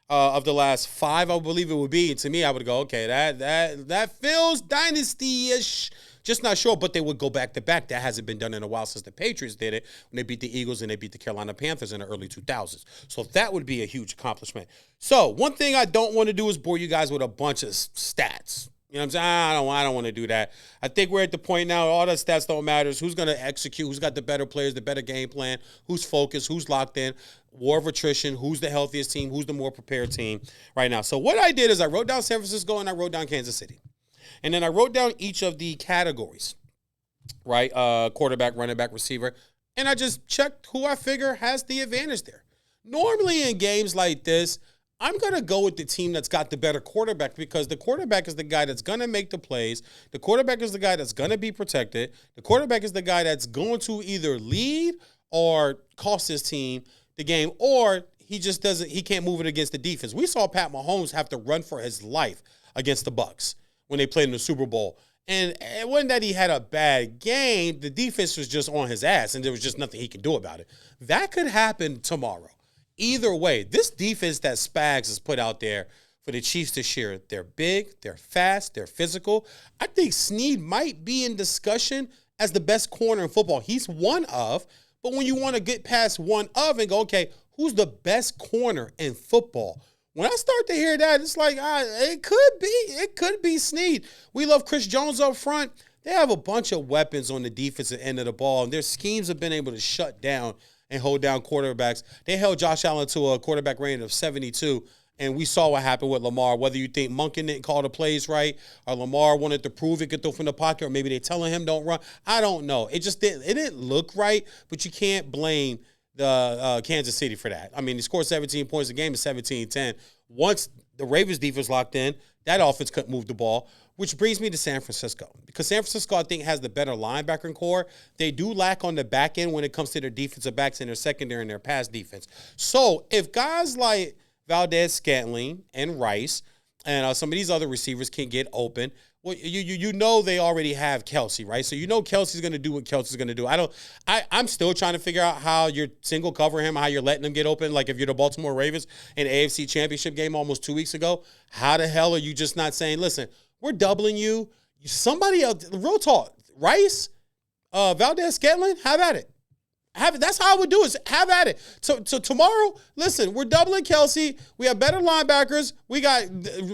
of the last 5, I believe it would be. And to me, I would go, okay, that feels dynasty-ish. Just not sure, but they would go back-to-back. That hasn't been done in a while since the Patriots did it when they beat the Eagles and they beat the Carolina Panthers in the early 2000s. So that would be a huge accomplishment. So one thing I don't want to do is bore you guys with a bunch of stats. You know what I'm saying? I don't want to do that. I think we're at the point now, all the stats don't matter. Who's going to execute, who's got the better players, the better game plan, who's focused, who's locked in, war of attrition, who's the healthiest team, who's the more prepared team right now. So what I did is I wrote down San Francisco and I wrote down Kansas City. And then I wrote down each of the categories, right? Quarterback, running back, receiver. And I just checked who I figure has the advantage there. Normally in games like this, I'm going to go with the team that's got the better quarterback, because the quarterback is the guy that's going to make the plays. The quarterback is the guy that's going to be protected. The quarterback is the guy that's going to either lead or cost his team the game, or he can't move it against the defense. We saw Pat Mahomes have to run for his life against the Bucs when they played in the Super Bowl. And it wasn't that he had a bad game. The defense was just on his ass, and there was just nothing he could do about it. That could happen tomorrow. Either way, this defense that Spags has put out there for the Chiefs this year, they're big, they're fast, they're physical. I think Snead might be in discussion as the best corner in football. He's one of, but when you want to get past one of and go, okay, who's the best corner in football? When I start to hear that, it's like, it could be Snead. We love Chris Jones up front. They have a bunch of weapons on the defensive end of the ball, and their schemes have been able to shut down and hold down quarterbacks. They held Josh Allen to a quarterback rating of 72, and we saw what happened with Lamar. Whether you think Monken didn't call the plays right, or Lamar wanted to prove it could throw from the pocket, or maybe they telling him don't run, I don't know. It didn't look right, but you can't blame the Kansas City for that. I mean, he scored 17 points a game, is 17-10. Once the Ravens defense locked in, that offense couldn't move the ball, which brings me to San Francisco. Because San Francisco, I think, has the better linebacker core. They do lack on the back end when it comes to their defensive backs and their secondary and their pass defense. So if guys like Valdez-Scantling and Rice and some of these other receivers can get open, well, you know they already have Kelsey, right? So you know Kelsey's going to do what Kelsey's going to do. I'm still trying to figure out how you're single cover him, how you're letting him get open. Like if you're the Baltimore Ravens in the AFC Championship game almost 2 weeks ago, how the hell are you just not saying, listen, we're doubling you. Somebody else, real talk, Rice, Valdez-Scantling, have at it. That's how I would do it. Have at it. So tomorrow, listen, we're doubling Kelsey. We have better linebackers. We got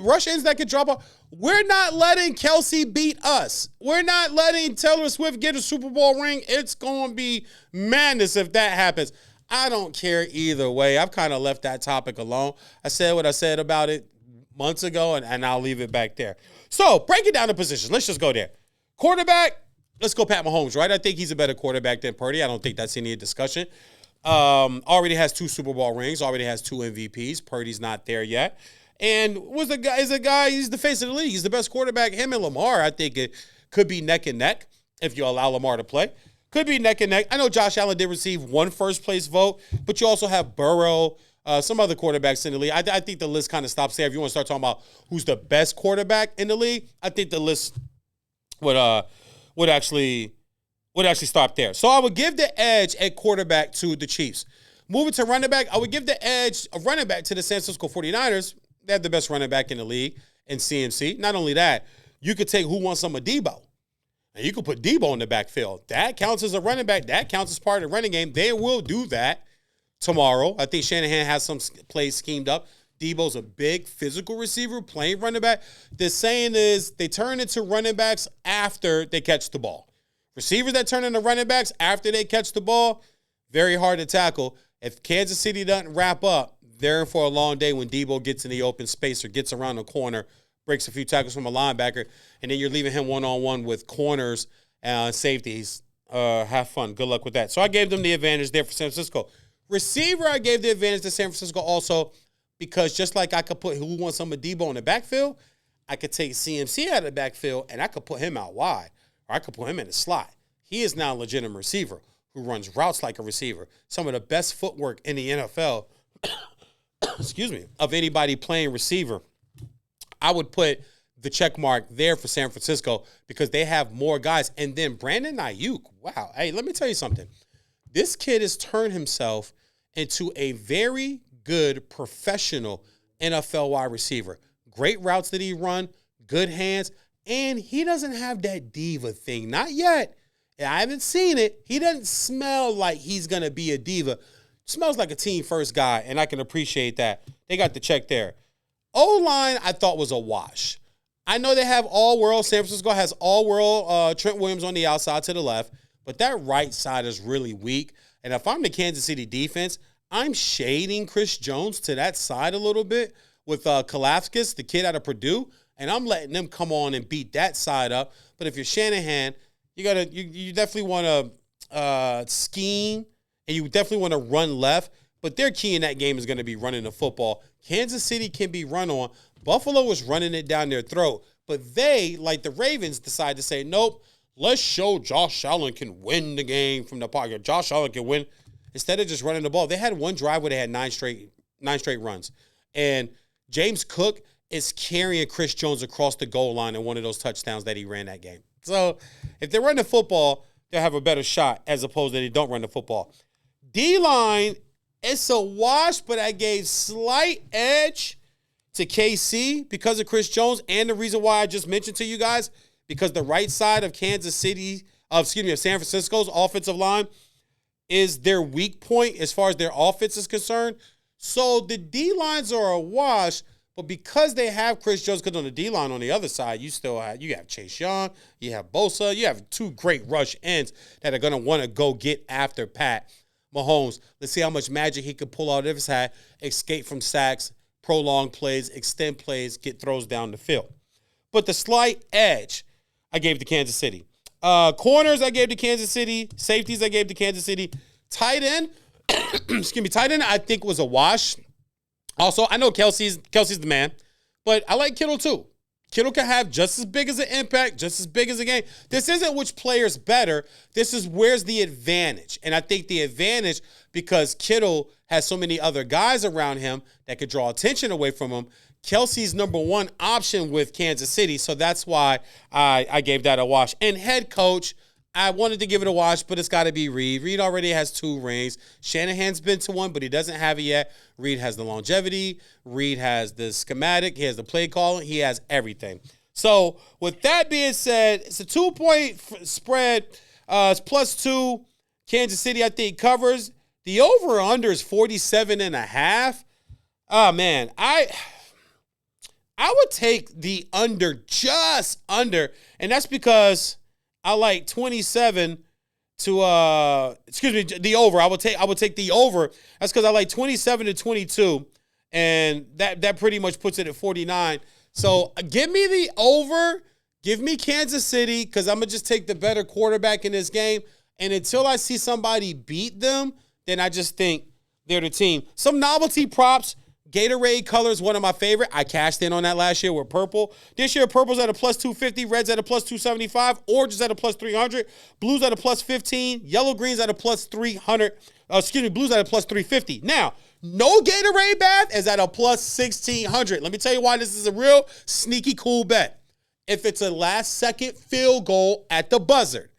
rush ends that can drop off. We're not letting Kelsey beat us. We're not letting Taylor Swift get a Super Bowl ring. It's going to be madness if that happens. I don't care either way. I've kind of left that topic alone. I said what I said about it months ago, and I'll leave it back there. So break it down to positions. Let's just go there. Quarterback. Let's go Pat Mahomes, right? I think he's a better quarterback than Purdy. I don't think that's any discussion. Already has 2 Super Bowl rings. Already has 2 MVPs. Purdy's not there yet. And is a guy. He's the face of the league. He's the best quarterback. Him and Lamar, I think it could be neck and neck if you allow Lamar to play. Could be neck and neck. I know Josh Allen did receive 1 first-place vote, but you also have Burrow, some other quarterbacks in the league. I think the list kind of stops there. If you want to start talking about who's the best quarterback in the league, I think the list would actually stop there. So I would give the edge at quarterback to the Chiefs. Moving to running back, I would give the edge of running back to the San Francisco 49ers. They have the best running back in the league in CMC. Not only that, you could take who wants some of Debo. And you could put Debo in the backfield. That counts as a running back. That counts as part of the running game. They will do that tomorrow. I think Shanahan has some plays schemed up. Debo's a big physical receiver playing running back. The saying is they turn into running backs after they catch the ball. Receivers that turn into running backs after they catch the ball, very hard to tackle. If Kansas City doesn't wrap up, they're in for a long day when Debo gets in the open space or gets around the corner, breaks a few tackles from a linebacker, and then you're leaving him one-on-one with corners and safeties. Have fun. Good luck with that. So I gave them the advantage there for San Francisco. Receiver, I gave the advantage to San Francisco also because just like I could put who wants some of Debo in the backfield, I could take CMC out of the backfield and I could put him out wide, or I could put him in the slot. He is now a legitimate receiver who runs routes like a receiver. Some of the best footwork in the NFL, excuse me, of anybody playing receiver. I would put the check mark there for San Francisco because they have more guys. And then Brandon Ayuk, wow. Hey, let me tell you something. This kid has turned himself into a very good professional NFL wide receiver. Great routes that he run, good hands, and he doesn't have that diva thing. Not yet. I haven't seen it. He doesn't smell like he's going to be a diva. Smells like a team-first guy, and I can appreciate that. They got the check there. O-line, I thought was a wash. I know they have all-world. San Francisco has all-world Trent Williams on the outside to the left, but that right side is really weak. And if I'm the Kansas City defense, I'm shading Chris Jones to that side a little bit with Kalafskis, the kid out of Purdue, and I'm letting them come on and beat that side up. But if you're Shanahan, you definitely want to scheme, and you definitely want to run left. But their key in that game is going to be running the football. Kansas City can be run on. Buffalo was running it down their throat. But they, like the Ravens, decided to say, nope, let's show Josh Allen can win the game from the pocket. Josh Allen can win. Instead of just running the ball, they had one drive where they had nine straight runs. And James Cook is carrying Chris Jones across the goal line in one of those touchdowns that he ran that game. So if they run the football, they'll have a better shot as opposed to they don't run the football. D-line, it's a wash, but I gave slight edge to KC because of Chris Jones, and the reason why I just mentioned to you guys, because the right side of of San Francisco's offensive line is their weak point as far as their offense is concerned. So the D-lines are a wash, but because they have Chris Jones, because on the D-line on the other side, you have Chase Young, you have Bosa, you have 2 great rush ends that are going to want to go get after Pat Mahomes. Let's see how much magic he can pull out of his hat, escape from sacks, prolong plays, extend plays, get throws down the field. But the slight edge, I gave to Kansas City. Corners, I gave to Kansas City. Safeties, I gave to Kansas City. Tight end, tight end, I think was a wash. Also, I know Kelsey's the man, but I like Kittle too. Kittle can have just as big as an impact, just as big as a game. This isn't which player's better. This is where's the advantage. And I think the advantage, because Kittle has so many other guys around him that could draw attention away from him, Kelsey's number one option with Kansas City. So that's why I gave that a wash. And head coach, I wanted to give it a wash, but it's got to be Reed. Reed already has 2 rings. Shanahan's been to 1, but he doesn't have it yet. Reed has the longevity. Reed has the schematic. He has the play calling. He has everything. So with that being said, it's a 2-point spread. It's +2. Kansas City, I think, covers. The over-under is 47.5. Oh, man. I would take the under, just under, and that's because I like 27 to the over. I would take the over. That's because I like 27 to 22, and that pretty much puts it at 49. So give me the over. Give me Kansas City because I'm gonna just take the better quarterback in this game. And until I see somebody beat them, then I just think they're the team. Some novelty props. Gatorade color is one of my favorite. I cashed in on that last year with purple. This year, purple's at a plus 250, red's at a plus 275, orange is at a plus 300, blue's at a plus 15, yellow green's at a plus 300. Blue's at a plus 350. Now, no Gatorade bath is at a plus 1600. Let me tell you why this is a real sneaky cool bet. If it's a last-second field goal at the buzzer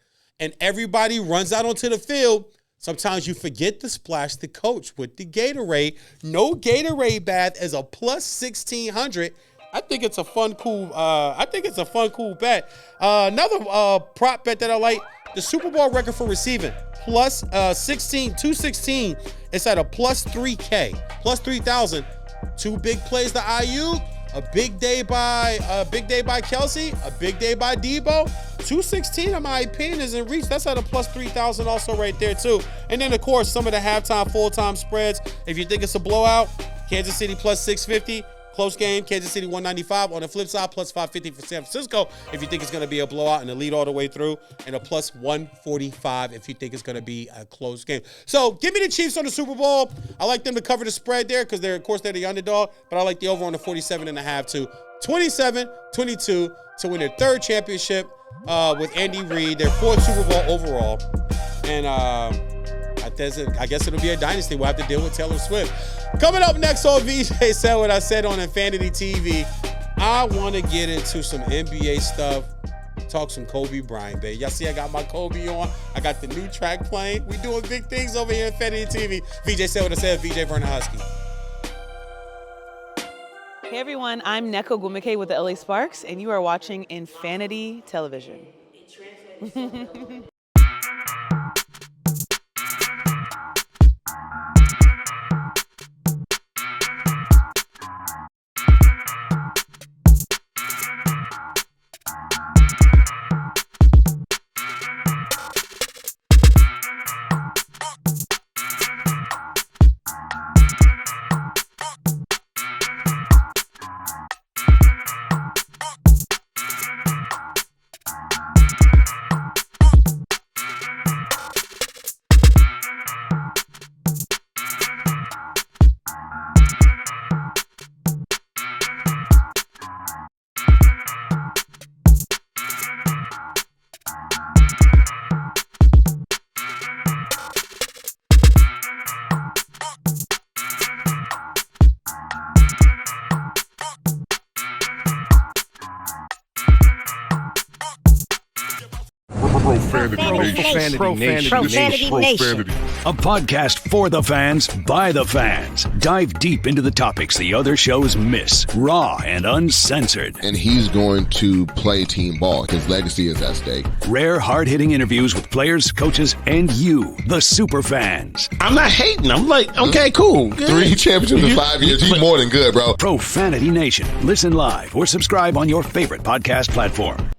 and everybody runs out onto the field, sometimes you forget to splash the coach with the Gatorade. No Gatorade bath is a plus 1600. I think it's a fun, cool. Bet. Another prop bet that I like: the Super Bowl record for receiving plus 216. It's at a plus 3K, plus 3,000. Two big plays to IU. A big day by Kelsey, a big day by Debo. 216, in my opinion, is in reach. That's at a plus 3,000 also right there, too. And then, of course, some of the halftime, full-time spreads. If you think it's a blowout, Kansas City plus 650. Close game, Kansas City 195. On the flip side, plus 550 for San Francisco if you think it's going to be a blowout and a lead all the way through. And a plus 145 if you think it's going to be a close game. So give me the Chiefs on the Super Bowl. I like them to cover the spread there because they're the underdog. But I like the over on the 47.5 too. 27-22 to win their third championship with Andy Reid. Their fourth Super Bowl overall. And I guess it'll be a dynasty. We'll have to deal with Taylor Swift. Coming up next on VJ Said What I Said on Infanity TV, I want to get into some NBA stuff, talk some Kobe Bryant, baby. Y'all see I got my Kobe on. I got the new track playing. We doing big things over here in Infanity TV. VJ Said What I Said, VJ Vernon Huskey. Hey everyone, I'm Neko Gumike with the LA Sparks, and you are watching Infanity Television. Profanity Nation. A podcast for the fans, by the fans. Dive deep into the topics the other shows miss. Raw and uncensored. And he's going to play team ball. His legacy is at stake. Rare, hard-hitting interviews with players, coaches, and you, the super fans. I'm not hating. I'm like, okay, cool. Good. 3 championships in 5 years. He's more than good, bro. Profanity Nation. Listen live or subscribe on your favorite podcast platform.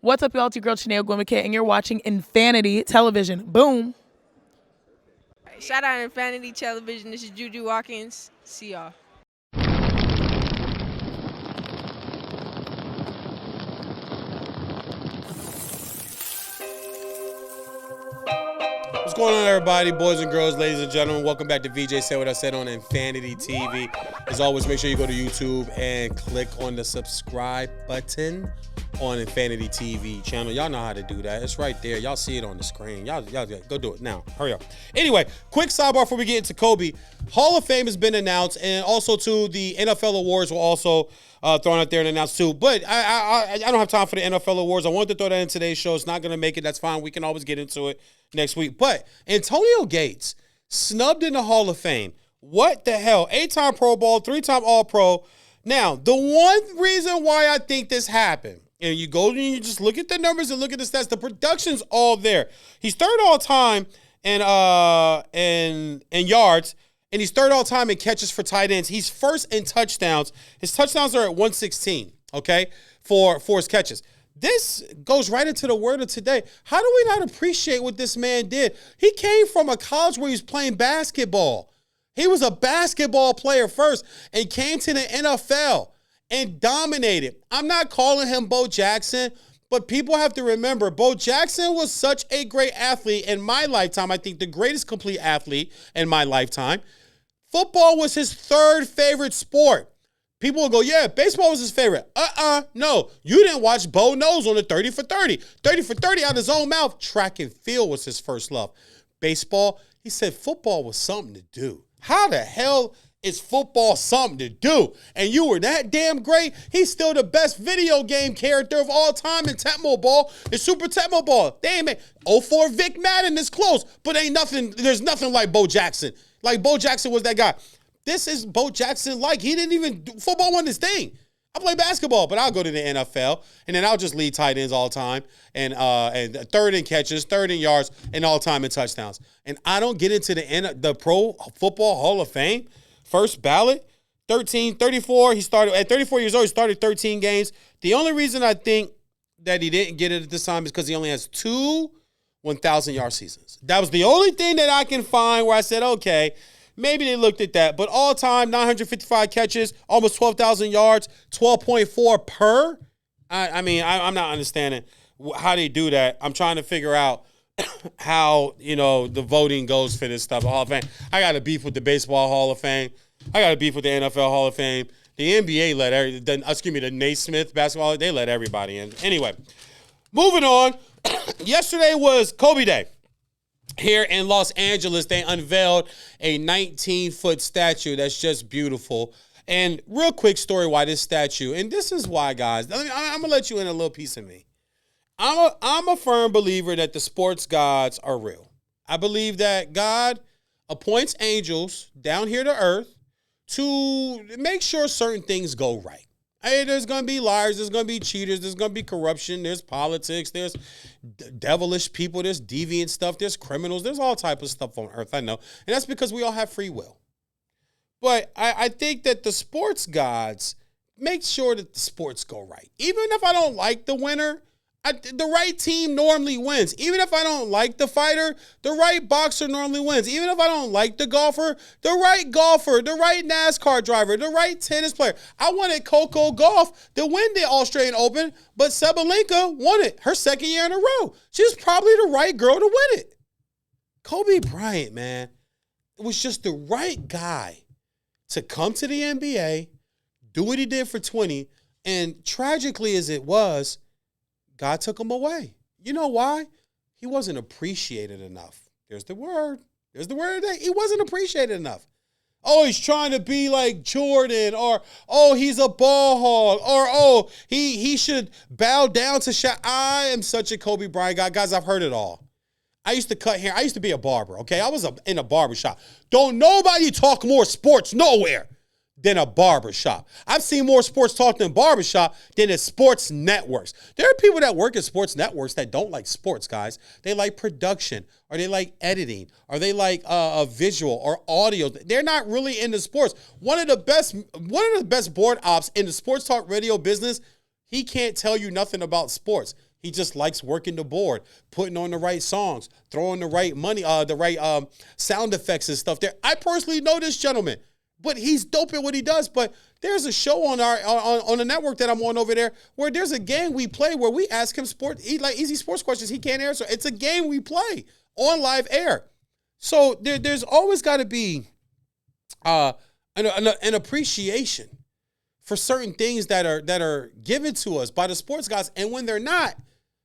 What's up, y'all? It's your girl, Chanel Gwimike, and you're watching Infanity Television. Boom. Shout out Infanity Television. This is Juju Watkins. See y'all. What's going on, everybody? Boys and girls, ladies and gentlemen, welcome back to VJ Said What I Said on Infanity TV. As always, make sure you go to YouTube and click on the subscribe button on Infanity TV channel. Y'all know how to do that. It's right there. Y'all see it on the screen. Y'all go do it now. Hurry up. Anyway, quick sidebar before we get into Kobe. Hall of Fame has been announced, and also too, the NFL awards were also thrown out there and announced too. But I don't have time for the NFL awards. I wanted to throw that in today's show. It's not going to make it. That's fine. We can always get into it next week. But Antonio Gates snubbed in the Hall of Fame. What the hell? 8-time Pro Bowl, 3-time All-Pro. Now, the one reason why I think this happened, and you go and you just look at the numbers and look at the stats, the production's all there. He's third all time in yards, and he's third all time in catches for tight ends. He's first in touchdowns. His touchdowns are at 116, okay, for his catches. this goes right into the word of today. How do we not appreciate what this man did? He came from a college where he was playing basketball. He was a basketball player first and came to the NFL and dominated. I'm not calling him Bo Jackson, but people have to remember Bo Jackson was such a great athlete in my lifetime. I think the greatest complete athlete in my lifetime. Football was his third favorite sport. People will go, yeah, baseball was his favorite. No. You didn't watch Bo Knows on the 30 for 30. 30 for 30 out of his own mouth. Track and field was his first love. Baseball, he said football was something to do. How the hell is football something to do? And you were that damn great? He's still the best video game character of all time in Tecmo Ball. It's Super Tecmo Ball. They ain't made 04 Vic Madden is close, but there's nothing like Bo Jackson. Like Bo Jackson was that guy. This is Bo Jackson like. He didn't even do football on his thing. I play basketball, but I'll go to the NFL, and then I'll just lead tight ends all the time, and third in catches, third in yards, and all time in touchdowns. And I don't get into the Pro Football Hall of Fame, first ballot, 34. He started at 34 years old. He started 13 games. The only reason I think that he didn't get it at this time is because he only has 2 1,000-yard seasons. That was the only thing that I can find where I said, okay, maybe they looked at that. But all-time, 955 catches, almost 12,000 yards, 12.4 per. I'm not understanding how they do that. I'm trying to figure out how, the voting goes for this stuff. Hall of Fame. I got a beef with the Baseball Hall of Fame. I got a beef with the NFL Hall of Fame. The NBA the Naismith basketball, they let everybody in. Anyway, moving on. Yesterday was Kobe Day. Here in Los Angeles, they unveiled a 19-foot statue that's just beautiful. And real quick story why this statue, and this is why, guys. I'm going to let you in a little piece of me. I'm a firm believer that the sports gods are real. I believe that God appoints angels down here to earth to make sure certain things go right. Hey, there's going to be liars, there's going to be cheaters, there's going to be corruption, there's politics, there's devilish people, there's deviant stuff, there's criminals, there's all type of stuff on earth, I know. And that's because we all have free will. But I think that the sports gods make sure that the sports go right. Even if I don't like the winner, the right team normally wins. Even if I don't like the fighter, the right boxer normally wins. Even if I don't like the golfer, the right NASCAR driver, the right tennis player. I wanted Coco Gauff to win the Australian Open, but Sabalenka won it her second year in a row. She's probably the right girl to win it. Kobe Bryant, man, was just the right guy to come to the NBA, do what he did for 20, and tragically as it was, God took him away. You know why? He wasn't appreciated enough. There's the word. There's the word today. He wasn't appreciated enough. Oh, he's trying to be like Jordan, or, oh, he's a ball hog, or, oh, he should bow down to Shaq. I am such a Kobe Bryant guy. Guys, I've heard it all. I used to cut hair. I used to be a barber, okay? I was in a barber shop. Don't nobody talk more sports nowhere than a barbershop. I've seen more sports talk than barbershop than at sports networks. There are people that work at sports networks that don't like sports, guys. They like production, or they like editing, or they like a visual or audio. They're not really into sports. One of the best board ops in the sports talk radio business, he can't tell you nothing about sports. He just likes working the board, putting on the right songs, throwing the right money, the right sound effects and stuff there. I personally know this gentleman. But he's dope at what he does. But there's a show on the network that I'm on over there where there's a game we play where we ask him easy sports questions he can't answer. It's a game we play on live air. So there's always got to be an appreciation for certain things that are given to us by the sports guys. And when they're not,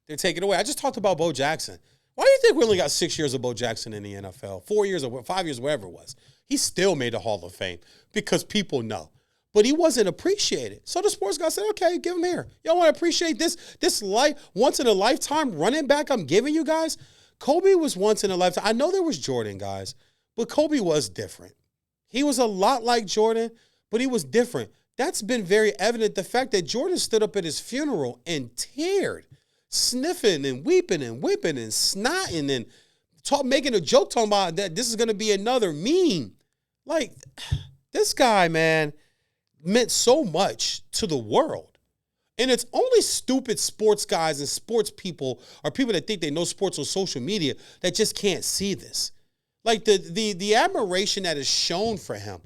they're taken away. I just talked about Bo Jackson. Why do you think we only got 6 years of Bo Jackson in the NFL? 4 years or 5 years, whatever it was. He still made the Hall of Fame because people know. But he wasn't appreciated. So the sports guy said, okay, give him here. Y'all want to appreciate this once in a lifetime running back I'm giving you guys? Kobe was once in a lifetime. I know there was Jordan, guys, but Kobe was different. He was a lot like Jordan, but he was different. That's been very evident. The fact that Jordan stood up at his funeral and teared, sniffing and weeping and whipping and snotting and making a joke talking about that this is going to be another meme. Like, this guy, man, meant so much to the world. And it's only stupid sports guys and sports people or people that think they know sports on social media that just can't see this. Like the admiration that is shown for him.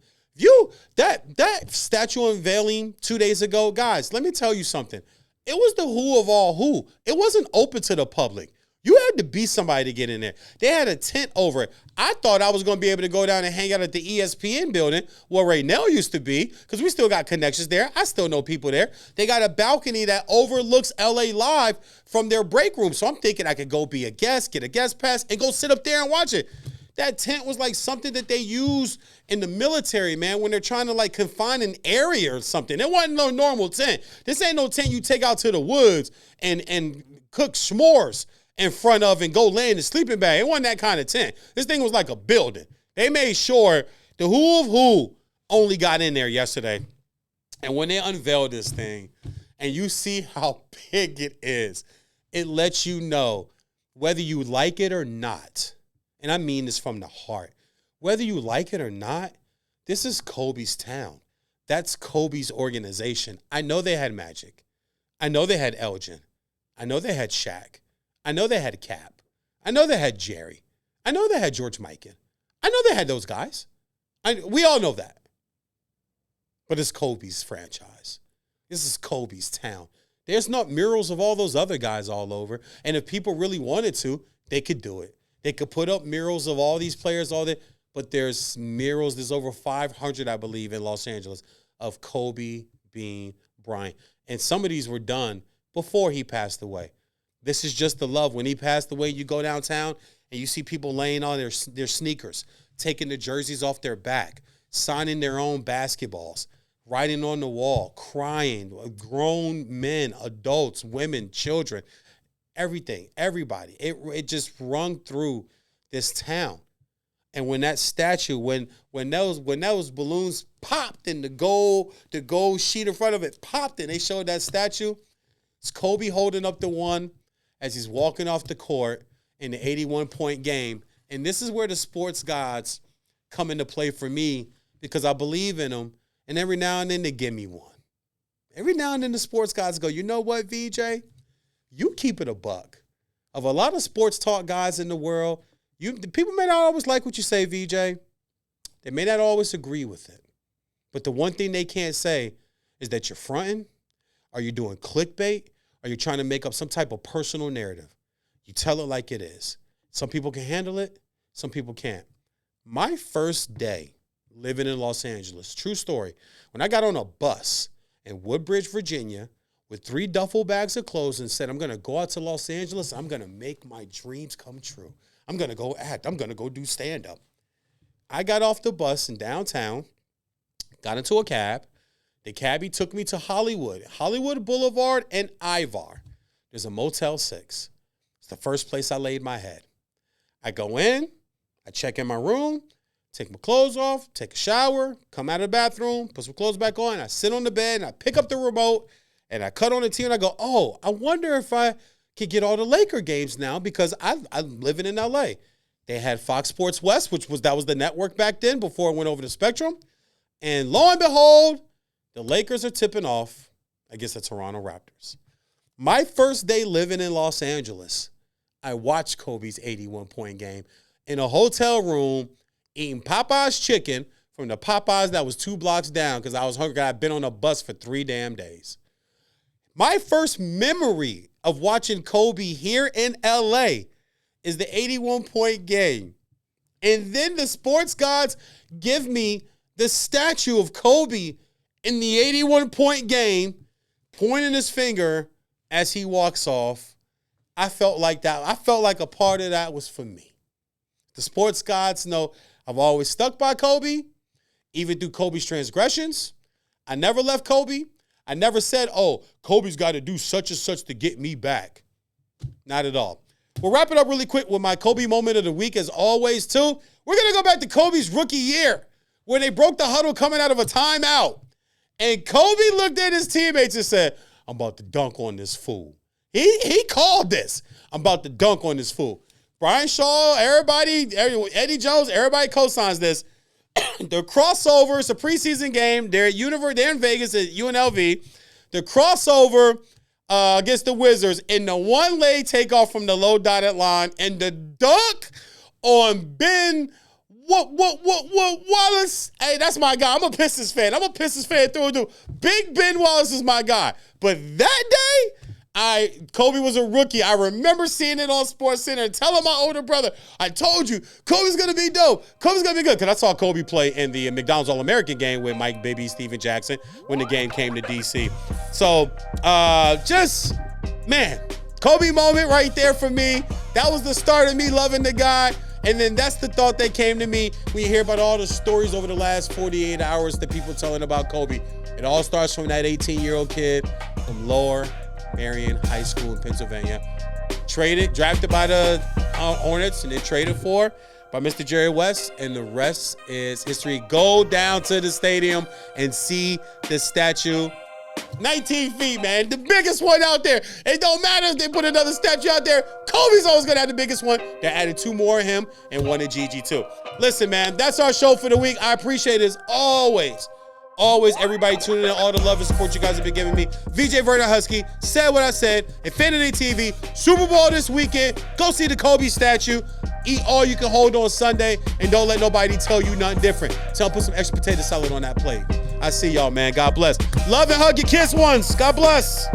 That statue unveiling 2 days ago, guys, let me tell you something. It was the who of all who. It wasn't open to the public. You had to be somebody to get in there. They had a tent over it. I thought I was going to be able to go down and hang out at the ESPN building where Raynell used to be because we still got connections there. I still know people there. They got a balcony that overlooks LA Live from their break room. So I'm thinking I could go be a guest, get a guest pass, and go sit up there and watch it. That tent was like something that they use in the military, man, when they're trying to like confine an area or something. It wasn't no normal tent. This ain't no tent you take out to the woods and cook s'mores in front of and go lay in the sleeping bag. It wasn't that kind of tent. This thing was like a building. They made sure the who of who only got in there yesterday. And when they unveiled this thing and you see how big it is, it lets you know whether you like it or not. And I mean this from the heart. Whether you like it or not, this is Kobe's town. That's Kobe's organization. I know they had Magic. I know they had Elgin. I know they had Shaq. I know they had Cap. I know they had Jerry. I know they had George Mikan. I know they had those guys. We all know that. But it's Kobe's franchise. This is Kobe's town. There's not murals of all those other guys all over. And if people really wanted to, they could do it. They could put up murals of all these players, all that. But there's murals. There's over 500, I believe, in Los Angeles of Kobe Bryant. And some of these were done before he passed away. This is just the love. When he passed away, you go downtown and you see people laying on their sneakers, taking the jerseys off their back, signing their own basketballs, writing on the wall, crying, grown men, adults, women, children, everything, everybody. It just rung through this town. And when that statue, when those balloons popped and the gold sheet in front of it popped and they showed that statue, it's Kobe holding up the one as he's walking off the court in the 81-point game. And this is where the sports gods come into play for me because I believe in them. And every now and then they give me one. Every now and then the sports gods go, you know what, VJ? You keep it a buck. Of a lot of sports talk guys in the world, people may not always like what you say, VJ. They may not always agree with it. But the one thing they can't say is that you're fronting. Are you doing clickbait? Are you trying to make up some type of personal narrative? You tell it like it is. Some people can handle it. Some people can't. My first day living in Los Angeles, true story, when I got on a bus in Woodbridge, Virginia, with 3 duffel bags of clothes and said, I'm going to go out to Los Angeles. I'm going to make my dreams come true. I'm going to go act. I'm going to go do stand-up. I got off the bus in downtown, got into a cab. The cabbie took me to Hollywood Boulevard and Ivar. There's a Motel 6. It's the first place I laid my head. I go in, I check in my room, take my clothes off, take a shower, come out of the bathroom, put some clothes back on. I sit on the bed, and I pick up the remote, and I cut on the TV, and I go, oh, I wonder if I could get all the Laker games now because I'm living in L.A. They had Fox Sports West, that was the network back then before it went over to Spectrum. And lo and behold, the Lakers are tipping off against the Toronto Raptors. My first day living in Los Angeles, I watched Kobe's 81-point game in a hotel room eating Popeye's chicken from the Popeyes that was 2 blocks down because I was hungry. I'd been on a bus for 3 damn days. My first memory of watching Kobe here in L.A. is the 81-point game. And then the sports gods give me the statue of Kobe in the 81-point game, pointing his finger as he walks off. I felt like that. I felt like a part of that was for me. The sports gods know I've always stuck by Kobe, even through Kobe's transgressions. I never left Kobe. I never said, oh, Kobe's got to do such and such to get me back. Not at all. We'll wrap it up really quick with my Kobe moment of the week, as always, too. We're going to go back to Kobe's rookie year, where they broke the huddle coming out of a timeout. And Kobe looked at his teammates and said, I'm about to dunk on this fool. He called this. I'm about to dunk on this fool. Brian Shaw, Eddie Jones, everybody co-signs this. The crossover, it's a preseason game. They're in Vegas at UNLV. The crossover against the Wizards in the one-leg takeoff from the low dotted line and the dunk on Ben Wallace. Hey, that's my guy. I'm a Pistons fan. I'm a Pistons fan through and through. Big Ben Wallace is my guy. But that day, Kobe was a rookie. I remember seeing it on SportsCenter and telling my older brother, I told you, Kobe's going to be dope. Kobe's going to be good. Because I saw Kobe play in the McDonald's All-American game with Mike Bibby, Steven Jackson when the game came to D.C. So, man, Kobe moment right there for me. That was the start of me loving the guy. And then that's the thought that came to me when you hear about all the stories over the last 48 hours that people telling about Kobe. It all starts from that 18-year-old kid from Lower Marion High School in Pennsylvania. Drafted by the Hornets, and then traded for by Mr. Jerry West, and the rest is history. Go down to the stadium and see the statue. 19 feet, man. The biggest one out there. It don't matter if they put another statue out there. Kobe's always going to have the biggest one. They added 2 more of him and 1 of Gigi, too. Listen, man, that's our show for the week. I appreciate it as always, everybody tuning in, all the love and support you guys have been giving me. VJ Vernon Huskey said what I said. Infinity TV, Super Bowl this weekend. Go see the Kobe statue. Eat all you can hold on Sunday, and don't let nobody tell you nothing different. Tell them put some extra potato salad on that plate. I see y'all, man. God bless. Love and hug your kids once. God bless.